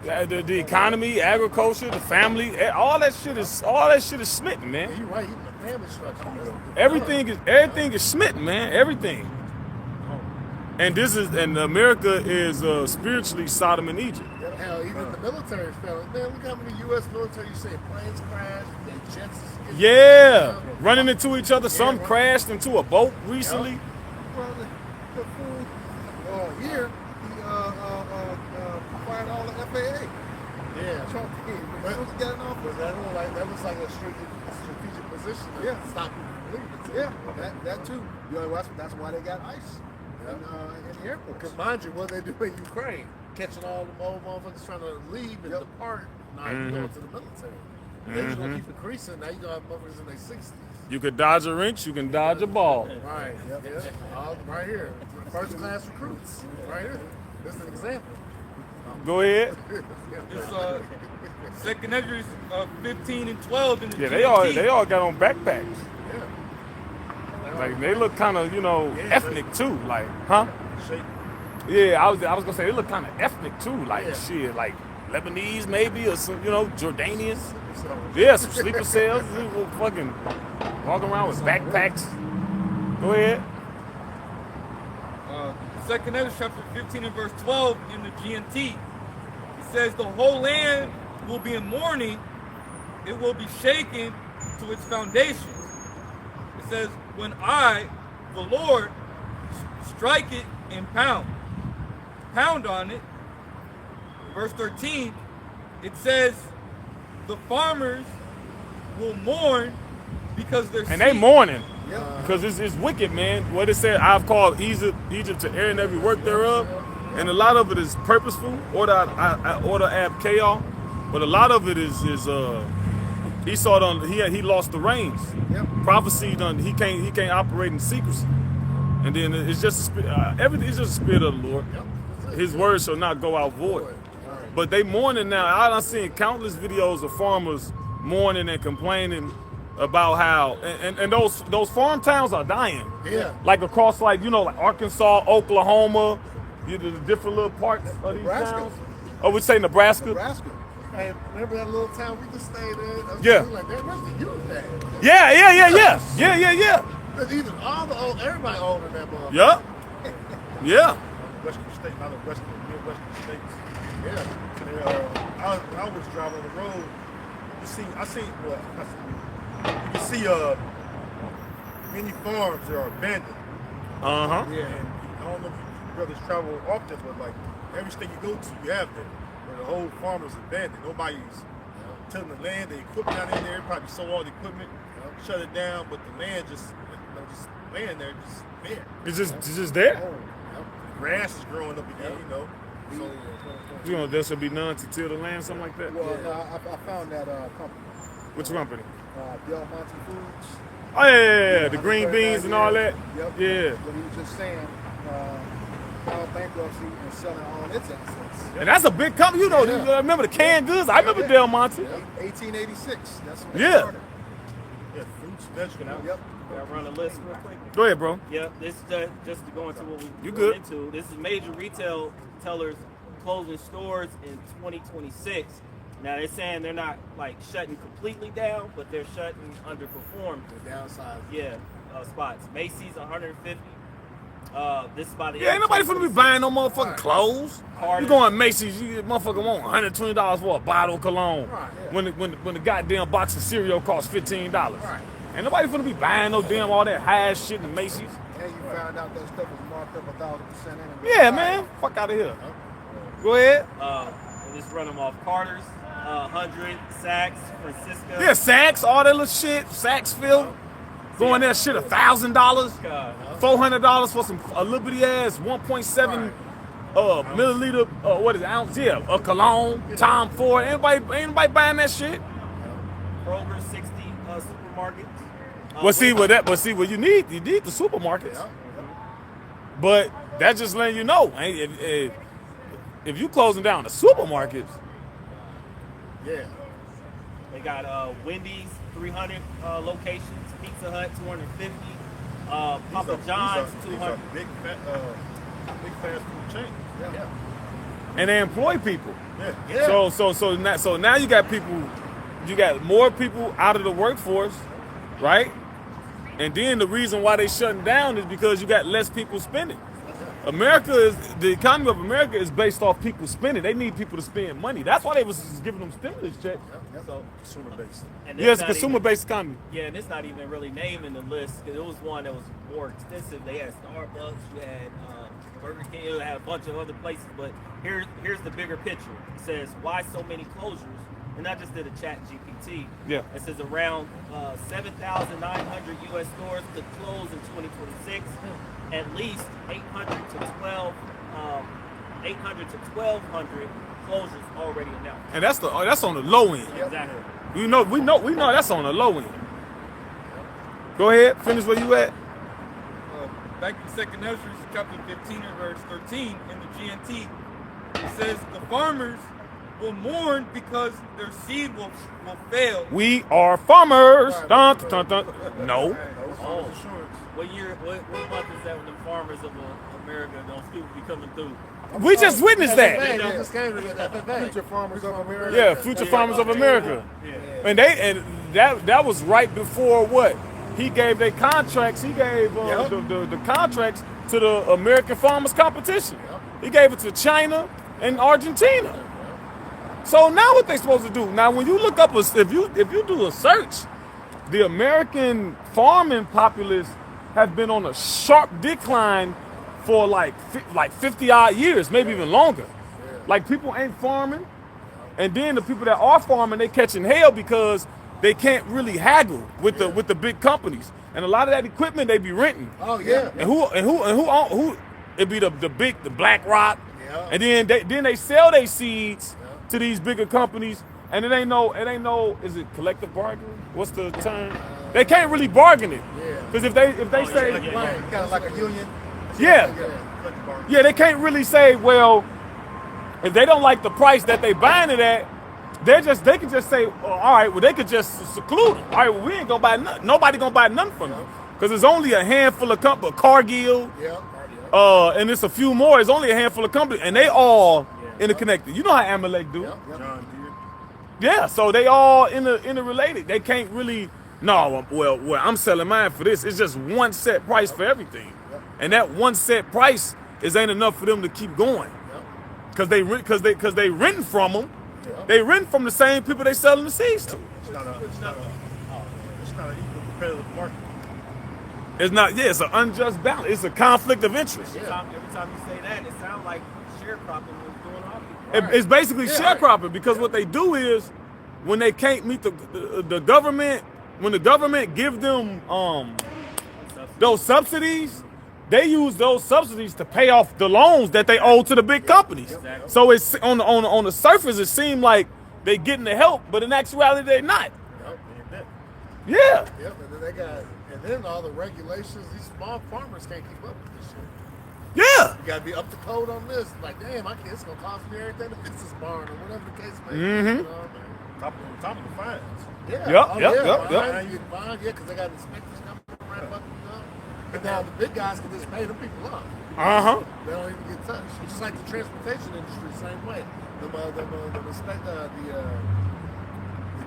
Speaker 1: Agriculture.
Speaker 5: The economy, agriculture, the family, all that shit is smitten, man.
Speaker 1: Yeah, you're right. Even the family structure.
Speaker 5: Everything is smitten, man. Everything. And America is spiritually Sodom and Egypt.
Speaker 1: Hell, even the military fell. Man, look how many U.S. military you say planes crashed, their jets is getting
Speaker 5: Yeah, running into each other. Some crashed into a boat recently.
Speaker 1: Yep. Well, the fool here, he fired all the FAA.
Speaker 4: Yeah.
Speaker 1: Trump, he was getting off.
Speaker 4: That was like a strategic position.
Speaker 1: Yeah.
Speaker 4: Stop people from leaving.
Speaker 1: Yeah, that too. You know, that's why they got ICE in the airport.
Speaker 4: Because mind you, what they do in Ukraine, catching all the old motherfuckers trying to leave and depart. Now you go into the military. They're just gonna keep increasing. Now you gonna have motherfuckers in their 60s.
Speaker 5: You could dodge a wrench, you can dodge a ball.
Speaker 4: Right. Yep. All right here. First class recruits. Right here. This is an example.
Speaker 5: Go ahead.
Speaker 3: It's Second Ezra 15 and 12 in the
Speaker 5: Yeah,
Speaker 3: GNT.
Speaker 5: they all got on backpacks.
Speaker 4: Yeah.
Speaker 5: Like they look kind of ethnic too. Like, huh?
Speaker 4: Shape.
Speaker 5: Yeah, I was gonna say they look kind of ethnic too. Like shit, like Lebanese maybe or some Jordanians. Yeah, some sleeper cells. They will fucking walk around with backpacks. Go ahead.
Speaker 3: Second Ezra chapter 15 and verse 12 in the GNT. It says, "The whole land will be in mourning; it will be shaken to its foundation." It says, "When I, the Lord, strike it and pound on it." Verse 13, it says, "The farmers will mourn because their
Speaker 5: And they
Speaker 3: seed-"
Speaker 5: mourning.
Speaker 1: Yeah.
Speaker 5: Because it's wicked, man. What it said, I've called Egypt to air and every work thereof. And a lot of it is purposeful, order ab chaos. But a lot of it is Esau he lost the reins.
Speaker 1: Yep.
Speaker 5: Prophecy he can't operate in secrecy. And then it's just everything is just the spirit of the Lord. His word shall not go out void. But they mourning now. I've seen countless videos of farmers mourning and complaining about how and those farm towns are dying.
Speaker 1: Yeah.
Speaker 5: Like across like Arkansas, Oklahoma, the different little parts of these
Speaker 1: Nebraska.
Speaker 5: towns. Oh, we say Nebraska.
Speaker 1: Nebraska.
Speaker 4: Hey, remember that little town we just stayed in?
Speaker 5: Yeah.
Speaker 4: Like, man, where's the youth at?
Speaker 5: Yeah.
Speaker 4: Because even all the old, everybody older than that motherfucker.
Speaker 5: Yeah. Yeah.
Speaker 4: Western states, not the Midwestern states. Yeah. I was driving on the road. You can see many farms that are abandoned.
Speaker 5: Uh-huh.
Speaker 4: Yeah. And I don't know if you brothers travel often, but like every state you go to, you have that. Where the whole farm is abandoned. Nobody's tilling the land. The equipment out in there, probably sold all the equipment. shut it down, but the land just laying there, just there.
Speaker 5: It's just there.
Speaker 1: Yep.
Speaker 4: Grass is growing up again, you know. So
Speaker 5: You know, there should be none to till the land, something like that.
Speaker 1: Well, no, I found that company.
Speaker 5: Which company?
Speaker 1: Del Monte Foods.
Speaker 5: Oh yeah, the
Speaker 1: I
Speaker 5: green
Speaker 1: heard
Speaker 5: beans
Speaker 1: that,
Speaker 5: and all that.
Speaker 1: Yep.
Speaker 5: Yeah.
Speaker 1: But he was just saying, filed bankruptcy and selling all its assets.
Speaker 5: And that's a big company. You know,
Speaker 1: Yeah.
Speaker 5: you remember the canned goods? I remember Del Monte.
Speaker 1: Yep. 1886. That's when
Speaker 5: Yeah.
Speaker 1: they started.
Speaker 4: yeah, fruits, vegetables.
Speaker 1: Yep.
Speaker 2: Can I run a list real quick?
Speaker 5: Go ahead, bro.
Speaker 2: Yeah, this is just to go into what we
Speaker 5: You
Speaker 2: going
Speaker 5: good.
Speaker 2: into. This is major retail tellers closing stores in 2026. Now they're saying they're not like shutting completely down, but they're shutting underperformed.
Speaker 1: The downside.
Speaker 2: Yeah, spots. Macy's 150. This is by the
Speaker 5: Yeah, ain't nobody finna be buying no motherfucking clothes.
Speaker 2: Carter.
Speaker 5: You going Macy's, you motherfucker want $120 for a bottle of cologne.
Speaker 1: Right, yeah.
Speaker 5: When the goddamn box of cereal costs $15.
Speaker 1: Right.
Speaker 5: Ain't nobody finna be buying no damn all that high ass shit in Macy's.
Speaker 1: And you found out that stuff was marked up 1,000% anyway.
Speaker 5: Yeah, man. Fuck out of here. Go ahead.
Speaker 2: We'll just run them off. Carter's, 100, Saks, Francisco.
Speaker 5: Yeah, Saks, all that little shit. Sacksville. Going there shit $1,000. $400 for a little bitty ass 1.7 milliliter what is it, ounce? Yeah, a cologne, Tom Ford. Ain't nobody buying that shit.
Speaker 2: Kroger, 60 supermarkets.
Speaker 5: What you need the supermarkets. But that's just letting you know, if you closing down the supermarkets,
Speaker 1: Yeah.
Speaker 2: They got Wendy's, 300 locations. Pizza Hut, 250. Papa John's,
Speaker 4: These
Speaker 2: 200.
Speaker 4: are big fast food chains.
Speaker 1: Yeah.
Speaker 5: and they employ people.
Speaker 4: Yeah.
Speaker 1: Yeah.
Speaker 5: So now you got more people out of the workforce, right? And then the reason why they shutting down is because you got less people spending. The economy of America is based off people spending. They need people to spend money. That's why they was giving them stimulus checks.
Speaker 2: So,
Speaker 4: Consumer based.
Speaker 2: and
Speaker 5: Yeah, it's a
Speaker 2: not even-
Speaker 5: consumer-based economy.
Speaker 2: Yeah, and it's not even really naming the list because it was one that was more extensive. They had Starbucks, you had Burger King, you had a bunch of other places. But here's the bigger picture. It says why so many closures, and I just did a chat GPT.
Speaker 5: Yeah.
Speaker 2: It says around 7,900 U.S. stores could close in 2026. At least 800 to 1,200 closures already announced.
Speaker 5: And that's on the low end.
Speaker 2: Exactly.
Speaker 5: We know that's on the low end. Go ahead, finish where you at.
Speaker 3: Back in 2nd Ezra, chapter 15 and verse 13 in the GNT, it says the farmers will mourn because their seed will fail.
Speaker 5: We are farmers.
Speaker 1: Right.
Speaker 5: Dun, dun, dun, dun. No.
Speaker 2: Oh. What month is that when the farmers of America don't still be coming through?
Speaker 5: We just witnessed that.
Speaker 1: They just came to that. Future farmers of America.
Speaker 5: Yeah, future farmers of America. And that was right before what? He gave their contracts. He gave the contracts to the American Farmers Competition. He gave it to China and Argentina. So now what they supposed to do? Now when you look up if you do a search, the American farming populace has been on a sharp decline for like 50 odd years, maybe even longer. Like people ain't farming, and then the people that are farming, they catching hell because they can't really haggle with the big companies, and a lot of that equipment they be renting.
Speaker 1: Oh yeah.
Speaker 5: And who it be the BlackRock,
Speaker 1: Yeah.
Speaker 5: and then they sell their seeds to these bigger companies, and it ain't no is it collective bargaining? What's the term? They can't really bargain it,
Speaker 1: Yeah.
Speaker 5: because if they say
Speaker 1: Kind of like a union.
Speaker 5: yeah, they can't really say, well, if they don't like the price that they buying it at, they can just say, oh, all right, well, they could just seclude them. All right, well, we ain't gonna buy nothing. Nobody gonna buy nothing from them, because there's only a handful of companies, Cargill,
Speaker 1: Yeah.
Speaker 5: and it's a few more. It's only a handful of companies, and they all interconnected. You know how Amalek do.
Speaker 4: John Deere.
Speaker 5: Yeah, so they all interrelated. They can't really. No, well, I'm selling mine for this. It's just one set price for everything, and that one set price ain't enough for them to keep going, because they renting from them. They rent from the same people they selling the seeds to.
Speaker 4: It's not an equal competitive market.
Speaker 5: It's not. Yeah, it's an unjust balance. It's a conflict of interest.
Speaker 2: Every time you say that, it sounds like sharecropping was going on.
Speaker 5: It's basically sharecropping, because what they do is when they can't meet the government when the government give them those subsidies, they use those subsidies to pay off the loans that they owe to the big companies.
Speaker 2: Exactly.
Speaker 5: So it's on the surface, it seemed like they getting the help, but in actuality, they're not. Yeah.
Speaker 1: Yep, and then they got, and then all the regulations. These small farmers can't keep up with this shit.
Speaker 5: Yeah.
Speaker 1: You gotta be up to code on this. Like, damn, my kid's gonna cost me everything to fix this barn or whatever the case may be.
Speaker 5: Mhm.
Speaker 1: You know what I mean?
Speaker 4: Top of the fines.
Speaker 1: Yeah.
Speaker 5: Yep,
Speaker 1: oh,
Speaker 5: yep,
Speaker 1: yeah,
Speaker 5: yep,
Speaker 1: fines,
Speaker 5: yep.
Speaker 1: You get fined, yeah, because they got inspectors coming around fucking you up. But now the big guys can just pay them people up.
Speaker 5: Uh-huh.
Speaker 1: They don't even get touched. It's just like the transportation industry, same way. The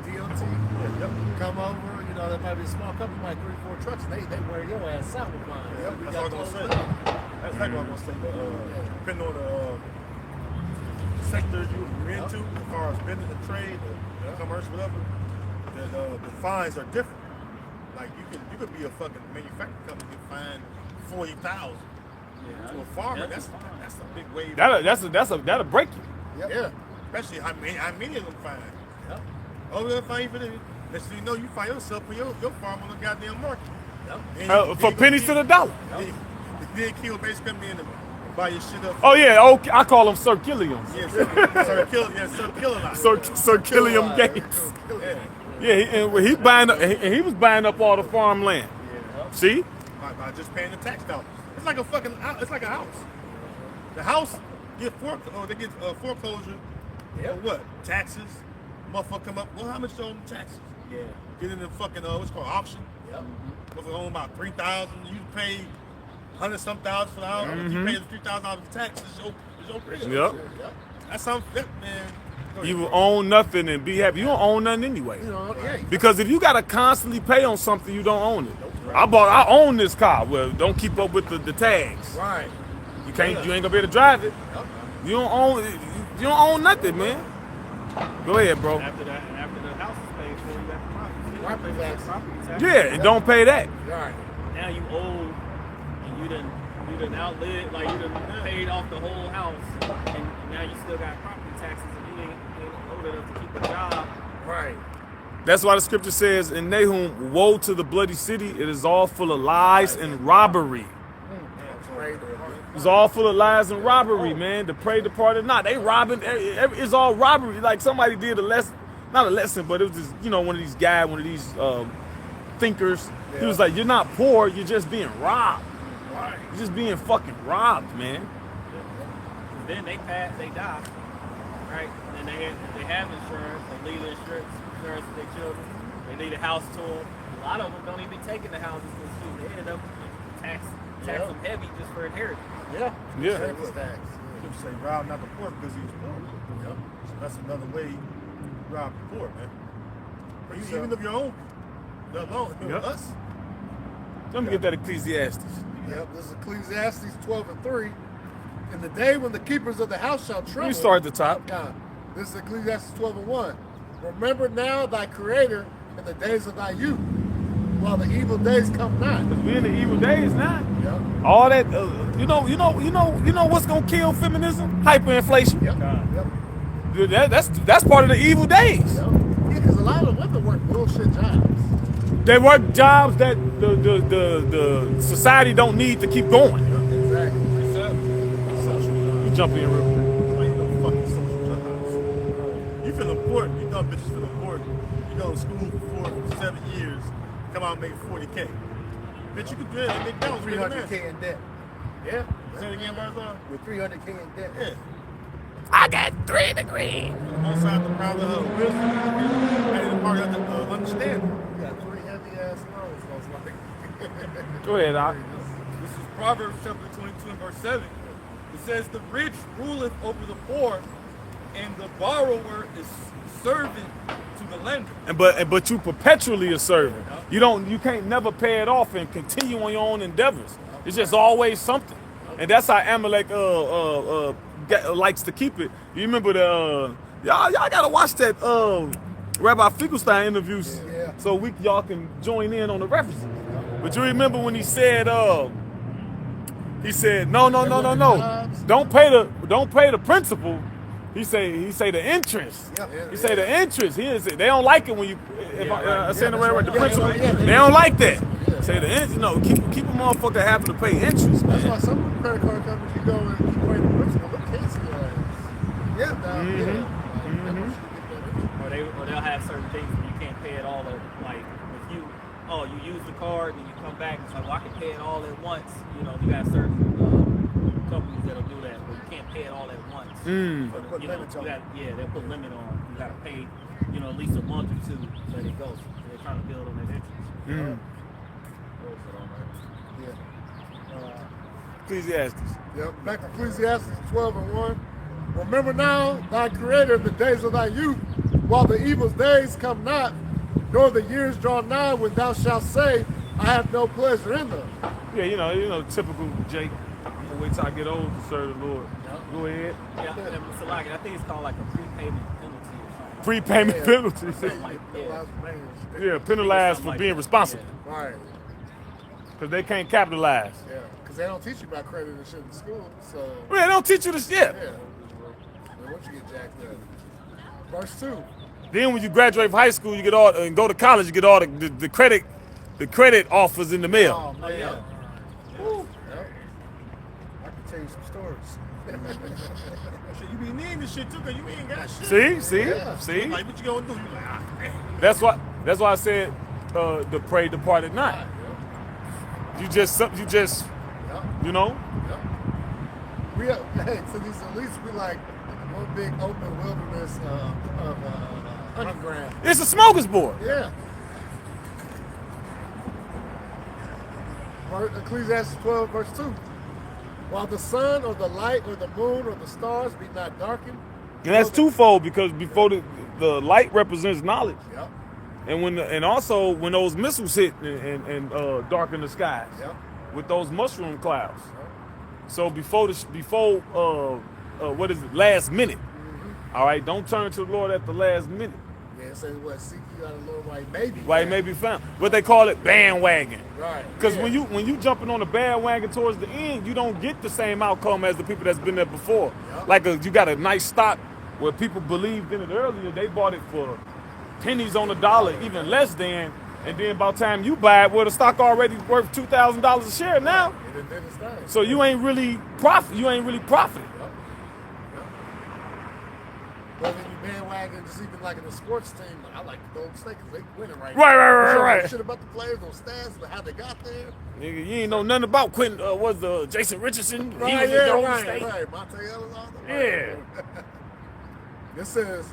Speaker 1: DOT come over, you know, there might be a small company, like 3 or 4 trucks, they wear your ass out with fines.
Speaker 4: Yep,
Speaker 1: We
Speaker 4: that's
Speaker 1: got
Speaker 4: what I was
Speaker 1: those
Speaker 4: gonna say.
Speaker 1: now.
Speaker 4: That's exactly what I was gonna say. Depending on the sector you're into, as far as business and trade, or commerce, whatever, the fines are different. Like you could be a fucking manufacturing company, get fined $40,000 to a farmer. That's a big wave.
Speaker 5: That'll break you.
Speaker 1: Yep.
Speaker 4: Yeah, especially how many of them fine. Yep. Oh, they'll fine you for this. Next thing you know, you find yourself for your farm on the goddamn market. Yep.
Speaker 5: For pennies to the dollar.
Speaker 4: Then kill basically come in and buy your shit up.
Speaker 5: Oh yeah, okay. I call them circiliums.
Speaker 4: Yes, Sir Killer.
Speaker 5: Circilium Gates. Yeah, he buying up, he was buying up all the farmland. See?
Speaker 4: By just paying the tax dollars. It's like a fucking. It's like a house. The house get foreclosure. For what? Taxes. Motherfucker come up. Well, how much you owe them taxes?
Speaker 2: Yeah.
Speaker 4: Get in the fucking what's called auction.
Speaker 2: Yep.
Speaker 4: Motherfucker own about $3,000. You pay $100-some thousand for the house. You pay the $3,000 in taxes. It's your crib.
Speaker 5: Yep.
Speaker 4: That's something, man.
Speaker 5: You will own nothing and be happy. You don't own nothing anyway.
Speaker 1: You know, yeah.
Speaker 5: Because if you gotta constantly pay on something, you don't own it. I own this car. Well, don't keep up with the tags.
Speaker 1: Right.
Speaker 5: You ain't gonna be able to drive it. You don't own nothing, man. Go ahead, bro.
Speaker 2: After the house is paid for, you got the
Speaker 1: Property tax.
Speaker 2: tax.
Speaker 5: Yeah, and don't pay that.
Speaker 1: Right.
Speaker 2: Now you owe, and you done outlived, like you done paid off the whole house, and now you still got property taxes, and you ain't old enough to keep a job.
Speaker 1: Right.
Speaker 5: That's why the scripture says in Nahum, woe to the bloody city, it is all full of lies and robbery. It's all full of lies and robbery, man. The prey departed not. They robbing, it's all robbery. Like somebody did a lesson, not a lesson, but it was just, one of these guys, one of these thinkers. He was like, you're not poor, you're just being robbed.
Speaker 1: Right.
Speaker 5: You're just being fucking robbed, man.
Speaker 2: Then they die, right? And then they have insurance, they leave the insurance for their children. They leave the house to them. A lot of them don't even take in the houses because they end up tax them heavy just for inheritance.
Speaker 1: Yeah.
Speaker 5: Yeah.
Speaker 1: Service tax.
Speaker 4: People say rob not the poor because he was poor. Yep. So that's another way you rob the poor, man. Or you, even of your own, us.
Speaker 5: Let me get that Ecclesiastes.
Speaker 1: Yep. This is Ecclesiastes 12:3. In the day when the keepers of the house shall tremble.
Speaker 5: You start at the top.
Speaker 1: God. This is Ecclesiastes 12:1. Remember now thy Creator in the days of thy youth, while the evil days come not.
Speaker 5: Because we're in the evil days now.
Speaker 1: Yep.
Speaker 5: All that, you know what's gonna kill feminism? Hyperinflation.
Speaker 1: Yep.
Speaker 5: Dude, that's part of the evil days.
Speaker 1: Yep. Yeah, because a lot of women work bullshit jobs.
Speaker 5: They work jobs that the society don't need to keep going.
Speaker 1: Exactly.
Speaker 5: You jump in real quick.
Speaker 4: Like, fucking social justice. You feel important. You dumb bitches feel important. You go to school for 7 years, come out and make 40K. Bitch, you could do it at McDonald's.
Speaker 1: 300K in debt. Yeah.
Speaker 4: Say it again, Barzal?
Speaker 1: With 300K in debt.
Speaker 4: Yeah.
Speaker 5: I got 3 degrees.
Speaker 4: On side the proud of wisdom and the part of the understanding.
Speaker 1: You got 3 heavy ass loans, most like.
Speaker 5: Go ahead, Doc.
Speaker 3: This is Proverbs chapter 22 and verse 7. It says, the rich ruleth over the poor, and the borrower is servant to the lender.
Speaker 5: But you perpetually a servant. You can't never pay it off and continue on your own endeavors. It's just always something. And that's how Amalek likes to keep it. You remember y'all gotta watch that Rabbi Finkelstein interviews so y'all can join in on the references. But you remember when he said no. Don't pay the principal, He say the entrance.
Speaker 1: Yep.
Speaker 5: He say the entrance. They don't like it when you. If I say the right word, the
Speaker 1: Yeah,
Speaker 5: principal.
Speaker 1: that's right.
Speaker 5: They don't like that. Say the entrance. No, keep a motherfucker having to pay interest,
Speaker 6: That's
Speaker 5: man.
Speaker 6: why some of the credit card companies, you go and you pay the principal, they'll cancel your ass.
Speaker 1: Yeah.
Speaker 2: Or they'll have certain things where you can't pay it all at, like if you use the card and you come back and it's like, well, I can pay it all at once. You know, you got certain companies that'll do that, but you can't pay it all at once.
Speaker 1: Put limits on it.
Speaker 2: They'll put limit on. You got to pay, at least a month or two that it goes. They're trying to build on that interest.
Speaker 5: Ecclesiastes.
Speaker 6: Yep. Back to Ecclesiastes 12:1. Remember now thy creator in the days of thy youth, while the evil days come not, nor the years draw nigh, when thou shalt say, I have no pleasure in them.
Speaker 5: Yeah, typical Jake. I'm gonna wait till I get old to serve the Lord. Go ahead.
Speaker 2: Yeah, so like I think it's called like a prepayment penalty or something.
Speaker 5: Prepayment penalty.
Speaker 2: Like,
Speaker 5: Yeah, penalized for
Speaker 2: like
Speaker 5: being
Speaker 2: that.
Speaker 5: responsible
Speaker 6: Right.
Speaker 5: because they can't capitalize.
Speaker 6: Yeah. Because they don't teach you about credit and shit in school. So,
Speaker 5: Man, they don't teach you this shit.
Speaker 6: yeah. Then once you get jacked up. Verse 2.
Speaker 5: Then when you graduate from high school, you get all and go to college, you get all the credit offers in the mail.
Speaker 1: Oh man.
Speaker 2: yeah.
Speaker 1: Woo. Yep. I can tell you some stories.
Speaker 4: Shit, you be needing this shit too, cause you ain't got shit.
Speaker 5: See.
Speaker 4: Like, what you gonna do? You like, damn.
Speaker 5: That's why I said the pray depart at night. You just
Speaker 6: We have, hey, so these at least we like one big open wilderness of underground.
Speaker 5: It's a smorgasbord.
Speaker 6: Yeah. Ecclesiastes 12, verse 2. While the sun or the light or the moon or the stars be not darkened.
Speaker 5: And that's twofold because before the light represents knowledge.
Speaker 6: Yep.
Speaker 5: And also when those missiles hit and darken the skies
Speaker 6: Yep.
Speaker 5: with those mushroom clouds. So before what is it? Last minute. All right, don't turn to the Lord at the last minute.
Speaker 6: Yeah, it says what? Seek you out of the Lord while he may be.
Speaker 5: Why it may be found. What they call it, bandwagon.
Speaker 6: Right.
Speaker 5: Because
Speaker 6: yeah.
Speaker 5: when you jumping on the bandwagon towards the end, you don't get the same outcome as the people that's been there before.
Speaker 6: Yep.
Speaker 5: Like you got a nice stock where people believed in it earlier. They bought it for pennies on the dollar, even less than. And then by the time you buy it, well, the stock already worth $2,000 a share now.
Speaker 6: It did its thing.
Speaker 5: So you ain't really profiting.
Speaker 6: But then you bandwagon, just even like in the sports team, I like the Golden State because they winning right
Speaker 5: Right,
Speaker 6: now.
Speaker 5: right,
Speaker 6: You
Speaker 5: right,
Speaker 6: don't know
Speaker 5: right.
Speaker 6: shit about the players, no stats, but how they got there.
Speaker 5: Nigga, you ain't know nothing about Quentin. Was the Jason Richardson? He
Speaker 6: Right,
Speaker 5: was
Speaker 6: yeah,
Speaker 5: in Golden
Speaker 6: right,
Speaker 5: State.
Speaker 6: right. Monte Ellis, all the
Speaker 5: Yeah.
Speaker 6: It says,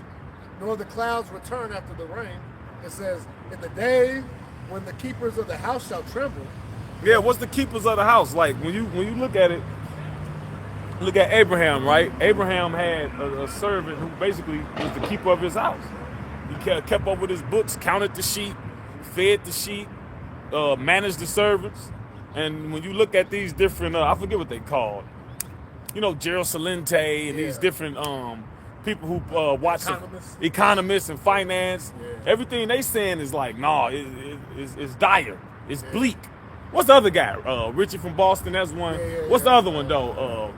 Speaker 6: nor the clouds return after the rain. It says, in the day when the keepers of the house shall tremble.
Speaker 5: Yeah, what's the keepers of the house? Like when you look at it, look at Abraham, right? Abraham had a servant who basically was the keeper of his house. He kept up with his books, counted the sheep, fed the sheep, managed the servants. And when you look at these different, I forget what they called, Gerald Salente and these different people who watch economists and finance.
Speaker 6: Yeah.
Speaker 5: Everything they saying is like, it's dire, it's bleak. What's the other guy? Richie from Boston, that's one. What's the other one though?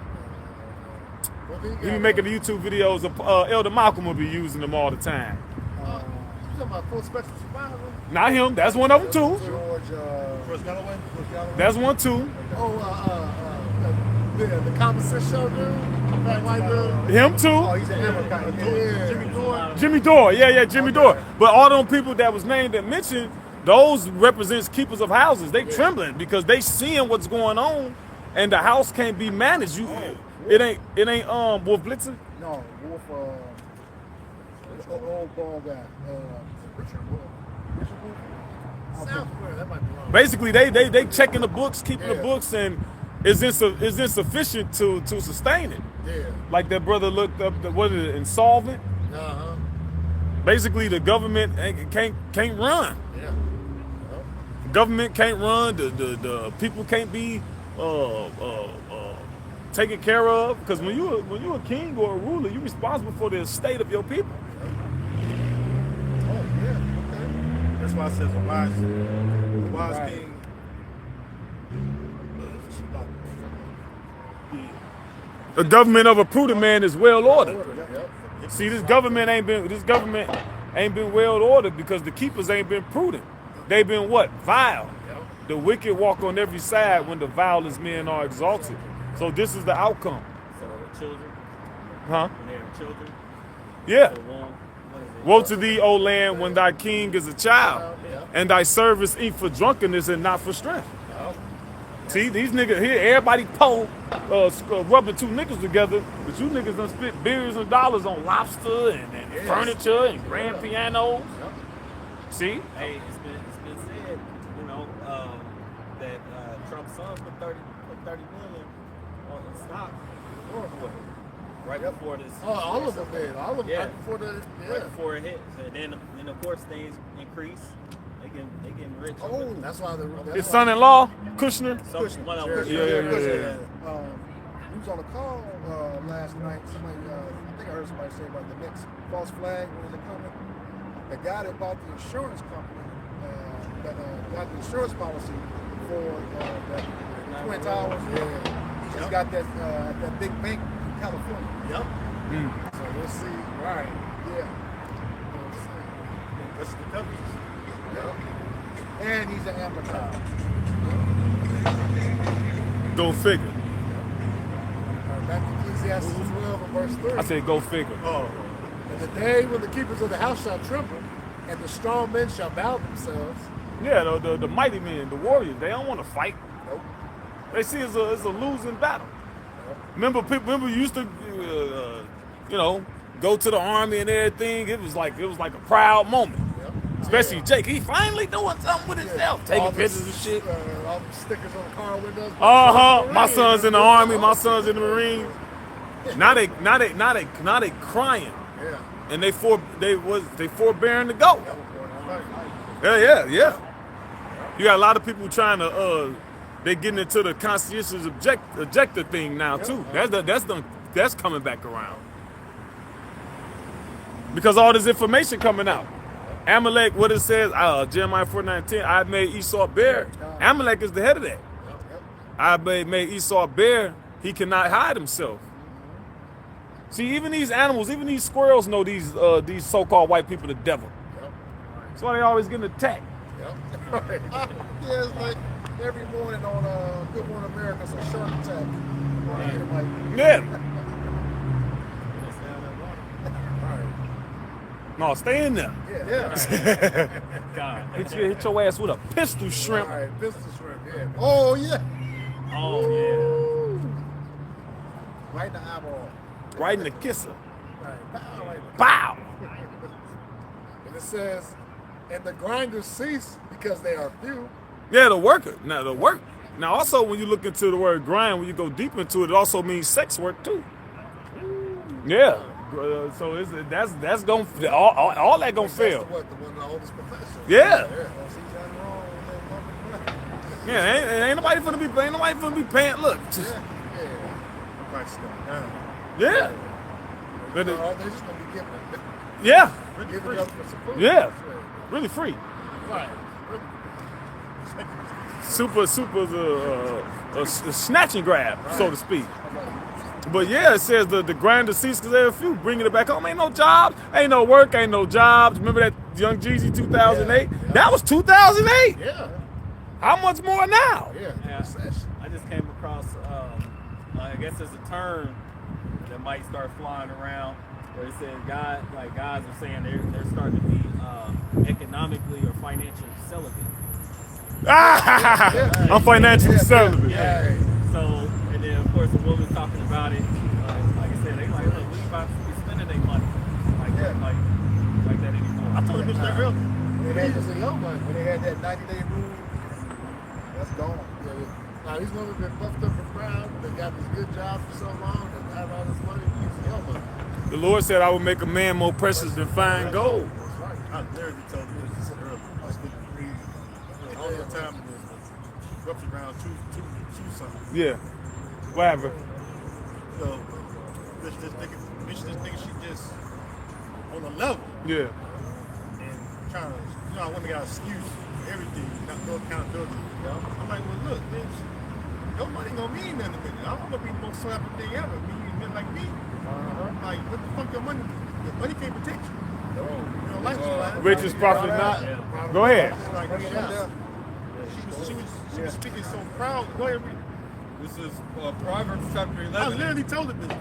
Speaker 5: He be making the YouTube videos of Elder Malcolm will be using them all the time.
Speaker 6: You talking about Full Spectrum Survival?
Speaker 5: Not him, that's one of them too.
Speaker 1: George Galloway.
Speaker 5: That's one too.
Speaker 6: The Common Sense Show dude? That white dude?
Speaker 5: Him too.
Speaker 1: Oh, he's an American.
Speaker 6: Yeah.
Speaker 1: Jimmy Dore.
Speaker 5: Jimmy Dore, yeah, Jimmy Dore. But all them people that was named and mentioned, those represents keepers of houses. They trembling because they seeing what's going on, and the house can't be managed. It ain't Wolf Blitzer.
Speaker 1: No, Wolf. Old ball guy. Richard Wolf.
Speaker 6: Southware, that might be wrong.
Speaker 5: Basically, they checking the books, keeping the books, and is insufficient to sustain it.
Speaker 6: Yeah.
Speaker 5: Like that brother looked up, what is it, insolvent?
Speaker 6: Uh-huh.
Speaker 5: Basically, the government can't run.
Speaker 6: Yeah.
Speaker 5: Government can't run. The people can't be taken care of. Because when you a king or a ruler, you're responsible for the estate of your people.
Speaker 1: Oh yeah. Okay.
Speaker 4: That's why it says a wise king.
Speaker 5: The government of a prudent man is well ordered.
Speaker 6: Yep.
Speaker 5: See, this government ain't been well ordered because the keepers ain't been prudent. They've been what? Vile. The wicked walk on every side when the vilest men are exalted. So this is the outcome.
Speaker 2: So the children,
Speaker 5: Huh?
Speaker 2: when they have children,
Speaker 5: Yeah.
Speaker 2: the womb, what is it?
Speaker 5: Woe to thee, O land, when thy king is a child, and thy servants eat for drunkenness and not for strength. See, these niggas here, everybody rubbing two niggas together, but you niggas done spent billions of dollars on lobster and furniture and grand pianos. See?
Speaker 2: Hey, it's been said, you know, that Trump's son put 30 million on stock right before this.
Speaker 6: Oh, all of them did. All of them
Speaker 2: Yeah.
Speaker 6: right before the
Speaker 2: Right before it hit, and then of course things increase. They getting rich.
Speaker 6: Oh, that's why
Speaker 5: His son-in-law, Kushner.
Speaker 2: One of them.
Speaker 5: Yeah.
Speaker 1: We was on a call last night. Somebody, I think I heard somebody say about the next false flag. When is it coming? The guy that bought the insurance company, that got the insurance policy for the Twin Towers. He just got that big bank in California.
Speaker 6: Yep. So we'll see.
Speaker 1: Right. Yeah.
Speaker 6: We'll see.
Speaker 4: That's the W.
Speaker 1: Yep. And he's an amateur.
Speaker 5: Go figure.
Speaker 6: Back to Ecclesiastes 12 and verse 3.
Speaker 5: I said go figure.
Speaker 4: Oh,
Speaker 6: And the day when the keepers of the house shall tremble, and the strong men shall bow themselves.
Speaker 5: Yeah, the mighty men, the warriors, they don't want to fight. They see it's a losing battle. Remember you used to, go to the army and everything. It was like a proud moment. Especially Jake, he finally doing something with himself, taking
Speaker 6: All the
Speaker 5: pictures and shit.
Speaker 6: All the stickers on the car windows.
Speaker 5: My son's in the army, my son's in the Marines. Now they crying,
Speaker 6: Yeah.
Speaker 5: and they forbearing to go. Yeah. You got a lot of people trying to they getting into the conscientious objector thing now too. That's coming back around because all this information coming out. Amalek, what it says, Jeremiah 49:10, I made Esau bear. Amalek is the head of that. I made Esau bear. He cannot hide himself. See, even these animals, even these squirrels know these so-called white people the devil. That's why they always getting attacked.
Speaker 1: Yeah, it's like every morning on Good Morning America, it's a shark attack.
Speaker 5: Yeah. No, stay in there.
Speaker 1: Yeah.
Speaker 2: God.
Speaker 5: Hit your ass with a pistol shrimp.
Speaker 6: All right, business shrimp, yeah.
Speaker 1: Oh yeah.
Speaker 2: Oh yeah.
Speaker 1: Right in the eyeball.
Speaker 5: Right in the kisser.
Speaker 6: Right.
Speaker 5: Bow.
Speaker 6: And it says, and the grinders cease because they are few.
Speaker 5: Yeah, the worker. Now the work. Now also when you look into the word grind, when you go deep into it, it also means sex work too. Yeah. So that's gonna all that gonna fail.
Speaker 6: That's one of the oldest professions.
Speaker 5: Yeah.
Speaker 1: Oh, see, nothing wrong with that.
Speaker 5: Yeah, ain't nobody finna be paying. Look.
Speaker 4: price going down.
Speaker 5: Yeah. But
Speaker 6: They're just gonna be giving it.
Speaker 5: yeah.
Speaker 6: Giving it up for some food.
Speaker 5: Yeah. Really free.
Speaker 6: Right.
Speaker 5: Super a snatch and grab, so to speak. But yeah, it says the grinder cease because there are a few bringing it back home. Ain't no jobs, ain't no work, ain't no jobs. Remember that Young Jeezy 2008?
Speaker 6: Yeah.
Speaker 5: That was 2008.
Speaker 6: Yeah.
Speaker 5: How much more now?
Speaker 6: Yeah.
Speaker 2: Yeah, I just came across, I guess there's a term that might start flying around where it says guys are saying they're starting to be economically or financially celibate.
Speaker 5: I'm financially celibate.
Speaker 2: Yeah. So, and then of course the woman's talking about it. Like I said, they like, look, we about to be spending their money like that anymore.
Speaker 4: I told the bitch that real.
Speaker 1: When they,
Speaker 6: It's a young man.
Speaker 1: when they had that 90-day rule, that's gone.
Speaker 6: Now he's gonna be buffed up and proud. They got this good job for so long and have all this money. He's a young man.
Speaker 5: The Lord said, I will make a man more precious than fine gold.
Speaker 4: I literally told the bitch this earlier. I was getting free all the time. It was roughly around two something.
Speaker 5: Yeah. Whatever.
Speaker 4: So, bitch, this nigga, she just on a level
Speaker 5: Yeah.
Speaker 4: and trying to, I want to got an excuse for everything, not no accountability. You know? I'm like, well, look, bitch, your money gonna mean nothing to me. I'm gonna be the most happy thing ever. Me and men like me. Like, what the fuck your money? Because money can't protect you. You know, life is fine.
Speaker 5: Richest prophet not.
Speaker 2: Yeah.
Speaker 5: Go ahead.
Speaker 4: Like, she was speaking so proud. Go ahead, read.
Speaker 3: This is Proverbs chapter
Speaker 4: I
Speaker 3: 11.
Speaker 4: literally told it this.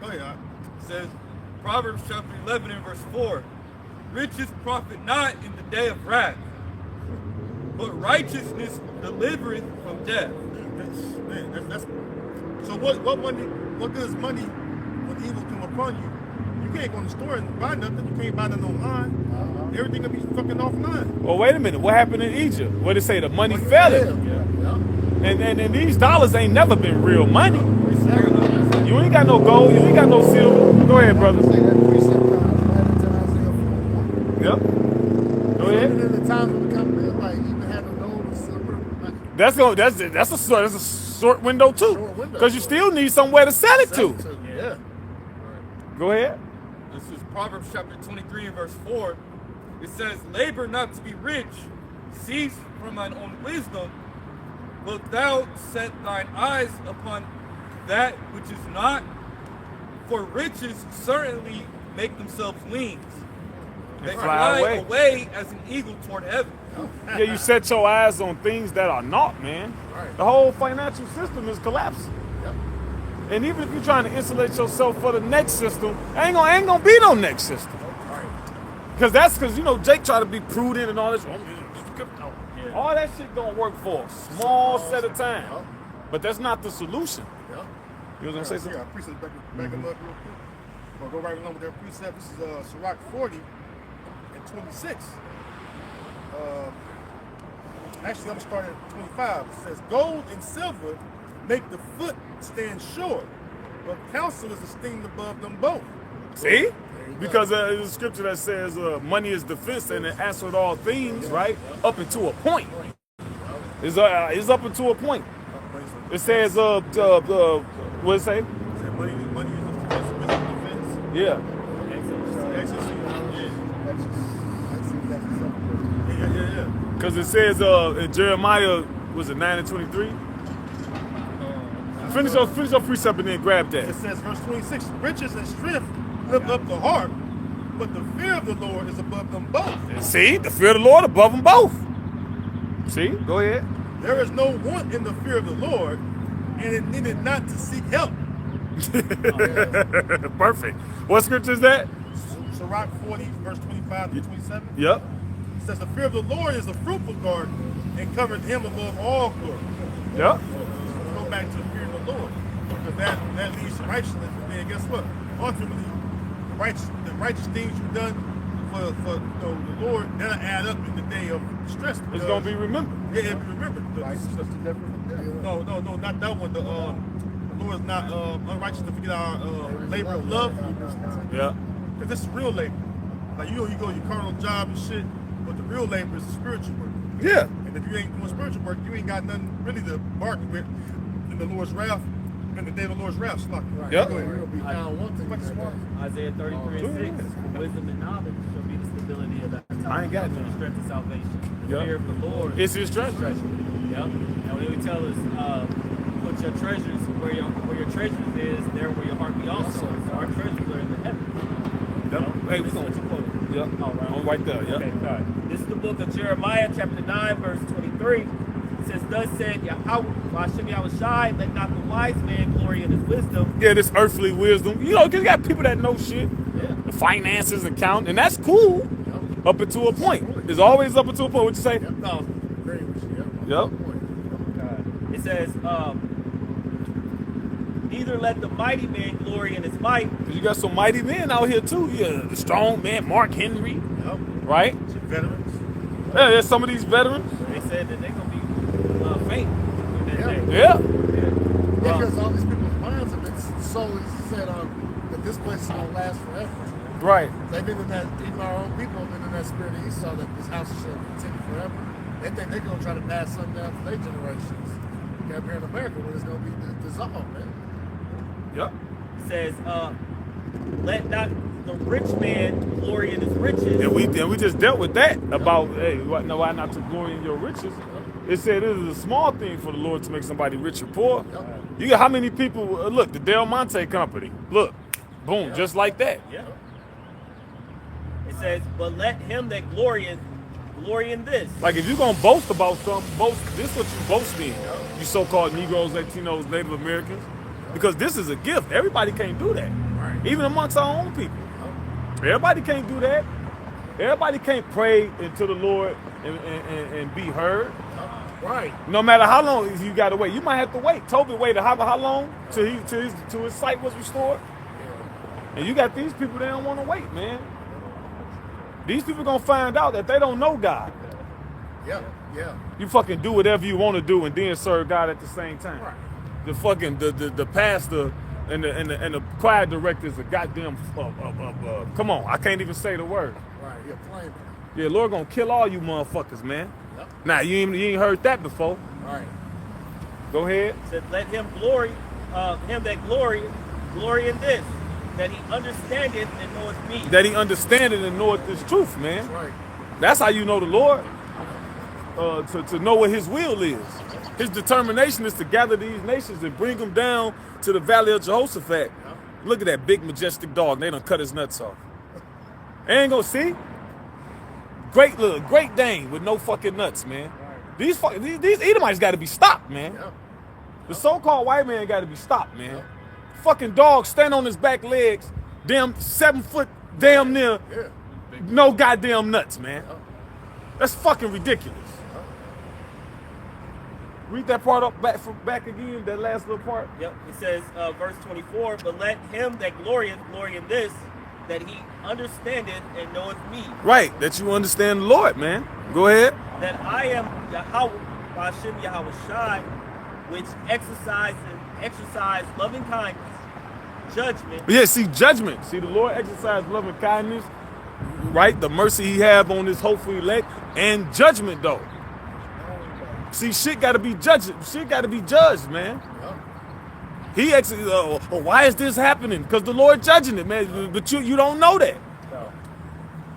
Speaker 4: Go ahead.
Speaker 3: It says, Proverbs chapter 11 and verse 4, riches profit not in the day of wrath, but righteousness delivereth from death.
Speaker 4: That's so what good is money when evil come upon you? You can't go in the store and buy nothing. You can't buy nothing online. Everything will be fucking offline.
Speaker 5: Well, wait a minute. What happened in Egypt? What did it say? The money fell it. And these dollars ain't never been real money. You ain't got no gold. You ain't got no silver. Go ahead, brother. Yep. Go ahead.
Speaker 6: Even in the times when the company like even had no gold or silver.
Speaker 5: That's a short window too,
Speaker 6: Short window.
Speaker 5: because you still need somewhere to sell it to.
Speaker 6: Yeah.
Speaker 5: Go ahead.
Speaker 3: This is Proverbs chapter 23 and verse 4. It says, labor not to be rich, cease from thine own wisdom, but thou set thine eyes upon that which is not, for riches certainly make themselves wings. They
Speaker 5: fly
Speaker 3: fly
Speaker 5: away.
Speaker 3: away as an eagle toward heaven.
Speaker 5: Yeah, you set your eyes on things that are not, man.
Speaker 6: Right.
Speaker 5: The whole financial system is collapsing.
Speaker 6: Yep.
Speaker 5: And even if you're trying to insulate yourself for the next system, ain't gonna be no next system. Because you know, Jake tried to be prudent and all this.
Speaker 2: Yeah.
Speaker 5: All that shit gonna work for a small set of time. But that's not the solution.
Speaker 6: Yep.
Speaker 5: You was gonna say something?
Speaker 1: Yeah, precept back them up real quick. We'll go right along with that precept. This is Sirach 40 and 26. Actually, I'm gonna start at 25. It says, gold and silver make the foot stand sure, but counsel is esteemed above them both.
Speaker 5: See? Because there's a scripture that says money is defense and it answered all things, right? Up until a point. It's up until a point. It says, what it say?
Speaker 4: Money is the defense.
Speaker 5: Yeah.
Speaker 4: Yeah.
Speaker 5: Because it says in Jeremiah, was it 9 and 23? Finish your precept and then grab
Speaker 4: It
Speaker 5: that.
Speaker 4: says, verse 26, riches and strength lift up the heart, but the fear of the Lord is above them both.
Speaker 5: See? The fear of the Lord above them both. See? Go ahead.
Speaker 4: There is no want in the fear of the Lord, and it needed not to seek help.
Speaker 5: Perfect. What scripture is that?
Speaker 4: Sirach 40, verse 25 to 27.
Speaker 5: Yep.
Speaker 4: It says, the fear of the Lord is a fruitful garden, and covered him above all glory.
Speaker 5: Yep.
Speaker 4: Go back to the fear of the Lord, because that leads to righteousness. And then guess what? Ultimately, the righteous things you've done for the Lord, that'll add up in the day of stress.
Speaker 5: It's going to be remembered.
Speaker 4: Yeah, it'll be remembered. No, not that one. The Lord is not unrighteous to forget our labor of love.
Speaker 5: Yeah.
Speaker 4: Because this is real labor. Like you go your carnal job and shit, but the real labor is the spiritual work.
Speaker 5: Yeah.
Speaker 4: And if you ain't doing spiritual work, you ain't got nothing really to bargain with in the Lord's wrath, in the day of the Lord's wrath. Right.
Speaker 5: Yep.
Speaker 6: We'll be down one thing.
Speaker 4: Fucking smart.
Speaker 2: Isaiah 33 and 6, wisdom and knowledge shall be the stability of that time.
Speaker 5: I ain't got
Speaker 2: the
Speaker 5: none.
Speaker 2: strength of salvation. The
Speaker 5: Yep.
Speaker 2: fear of the Lord.
Speaker 5: It's his strength.
Speaker 2: Yep. And when we tell us, put your treasures where your treasures is, there where your heart be also. So our treasures are in the heaven.
Speaker 5: Yep. Hey,
Speaker 2: This is what you quoted.
Speaker 5: Yep.
Speaker 2: Oh, right.
Speaker 5: I'm right there. Yep.
Speaker 2: Okay, all right. This is the book of Jeremiah, chapter 9, verse 23. It says, thus said Hashem Yahushai, let not the wise man glory in his wisdom.
Speaker 5: Yeah, this earthly wisdom. You know, because you got people that know shit.
Speaker 2: Yeah.
Speaker 5: The finances and count, and that's cool up until a point. It's always up until a point. What you say?
Speaker 2: No.
Speaker 5: Yep.
Speaker 2: It says, neither let the mighty man glory in his might.
Speaker 5: You got some mighty men out here too. Yeah, the strong man, Mark Henry, right?
Speaker 4: Veterans.
Speaker 5: Yeah, there's some of these veterans.
Speaker 2: They said that they're going to be faint in that day.
Speaker 5: Yeah.
Speaker 6: Because all these people's minds have been solely set on that this place is gonna last forever.
Speaker 5: Right.
Speaker 6: They've been in that, even our own people have been in that spirit of Esau that this house shall continue forever. They think they're gonna try to pass something down to their generations. Up here in America, where it's gonna be dissolved, man.
Speaker 5: Yep.
Speaker 2: It says, let not the rich man glory in his riches.
Speaker 5: And we just dealt with that about why not to glory in your riches. It said it is a small thing for the Lord to make somebody rich or poor. You got how many people? Look, the Del Monte Company. Look, Boom, just like that.
Speaker 2: Yeah. It says, but let him that glorieth glory in this.
Speaker 5: Like if you're gonna boast about something, this what you boast in. You so-called Negroes, Latinos, Native Americans. Because this is a gift. Everybody can't do that.
Speaker 1: Right.
Speaker 5: Even amongst our own people. Everybody can't do that. Everybody can't pray into the Lord and be heard.
Speaker 1: Right.
Speaker 5: No matter how long you gotta wait. You might have to wait. Toby waited how long till his sight was restored? And you got these people that don't want to wait, man. These people gonna find out that they don't know God.
Speaker 1: Yeah. Yeah.
Speaker 5: You fucking do whatever you want to do and then serve God at the same time.
Speaker 1: Right.
Speaker 5: The fucking the pastor and the choir director is a goddamn come on, I can't even say the word.
Speaker 1: Right. You're playing.
Speaker 5: Yeah, Lord gonna kill all you motherfuckers, man.
Speaker 1: Yep.
Speaker 5: Now you ain't heard that before.
Speaker 1: Right.
Speaker 5: Go ahead.
Speaker 2: It says, let him glory, him that glory in this, that he understandeth and knoweth me.
Speaker 5: That he understandeth and knoweth this truth, man.
Speaker 1: That's right.
Speaker 5: That's how you know the Lord. To know what his will is. His determination is to gather these nations and bring them down to the valley of Jehoshaphat. Look at that big majestic dog. They done cut his nuts off. Ain't gonna see. Great Dane with no fucking nuts, man. These Edomites got to be stopped, man.
Speaker 1: Yeah.
Speaker 5: The so-called white man got to be stopped, man. Fucking dog stand on his back legs, damn 7 foot, damn near,
Speaker 1: Yeah.
Speaker 5: no goddamn nuts, man. That's fucking ridiculous. Read that part up back again, that last little part.
Speaker 2: Yep. It says, verse 24, but let him that glorieth glory in this, that he understandeth and knoweth me.
Speaker 5: Right, that you understand the Lord, man. Go ahead.
Speaker 2: That I am Yahweh, Hashem Yahweh Shai, which exercise loving kindness, judgment.
Speaker 5: Yeah, see, judgment. See, the Lord exercised loving kindness, right? The mercy he have on his hopeful elect, and judgment, though. See, shit got to be judged. Shit got to be judged, man. He actually, why is this happening? Because the Lord judging it, man. But you don't know that.
Speaker 2: No.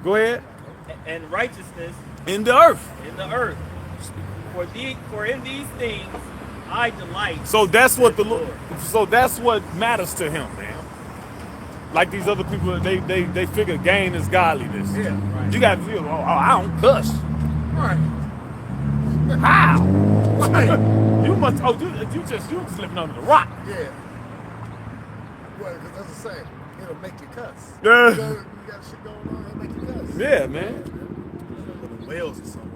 Speaker 5: Go ahead.
Speaker 2: And righteousness
Speaker 5: In the earth.
Speaker 2: in the earth. For in these things I delight.
Speaker 5: So that's what the
Speaker 2: Lord.
Speaker 5: So that's what matters to him, man. Like these other people, they figure gain is godliness.
Speaker 1: Yeah. Right.
Speaker 5: You got to feel, I don't cuss.
Speaker 1: Right.
Speaker 5: How?
Speaker 1: Right.
Speaker 5: You must. You slipping under the rock.
Speaker 1: Yeah. Well, because that's the same. It'll make you cuss.
Speaker 5: Yeah.
Speaker 1: You got shit going on, it'll make you cuss.
Speaker 5: Yeah, man.
Speaker 4: Little Wales or somewhere.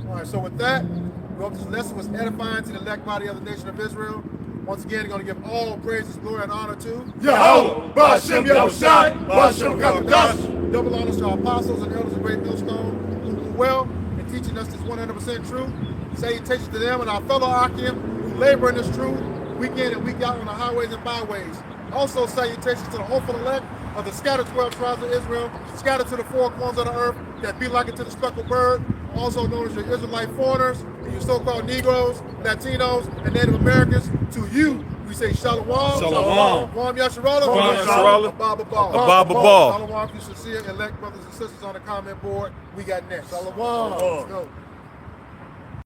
Speaker 1: All right, so with that, we hope this lesson was edifying to the elect body of the nation of Israel. Once again, going to give all praises, glory, and honor to
Speaker 6: Yahweh, Ba'Shem Yahushai, Ba'Shem Kakadash.
Speaker 1: double honors to our apostles and elders of Great Millstone who do well in teaching us this 100% truth. Salutations to them and our fellow Akim who labor in this truth week in and week out on the highways and byways. Also, salutations to the hopeful elect of the scattered 12 tribes of Israel, scattered to the four corners of the earth, that be like it to the speckled bird, also known as your Israelite foreigners, and your so-called Negroes, Latinos, and Native Americans. To you, we say Shalom.
Speaker 5: Shalom.
Speaker 1: Kwam Yasharala.
Speaker 5: Kwam Yasharala.
Speaker 1: Ababa Ball.
Speaker 5: Ababa Ball.
Speaker 1: Shalom, you sincere elect brothers and sisters on the comment board. We got next. Shalom. Let's go.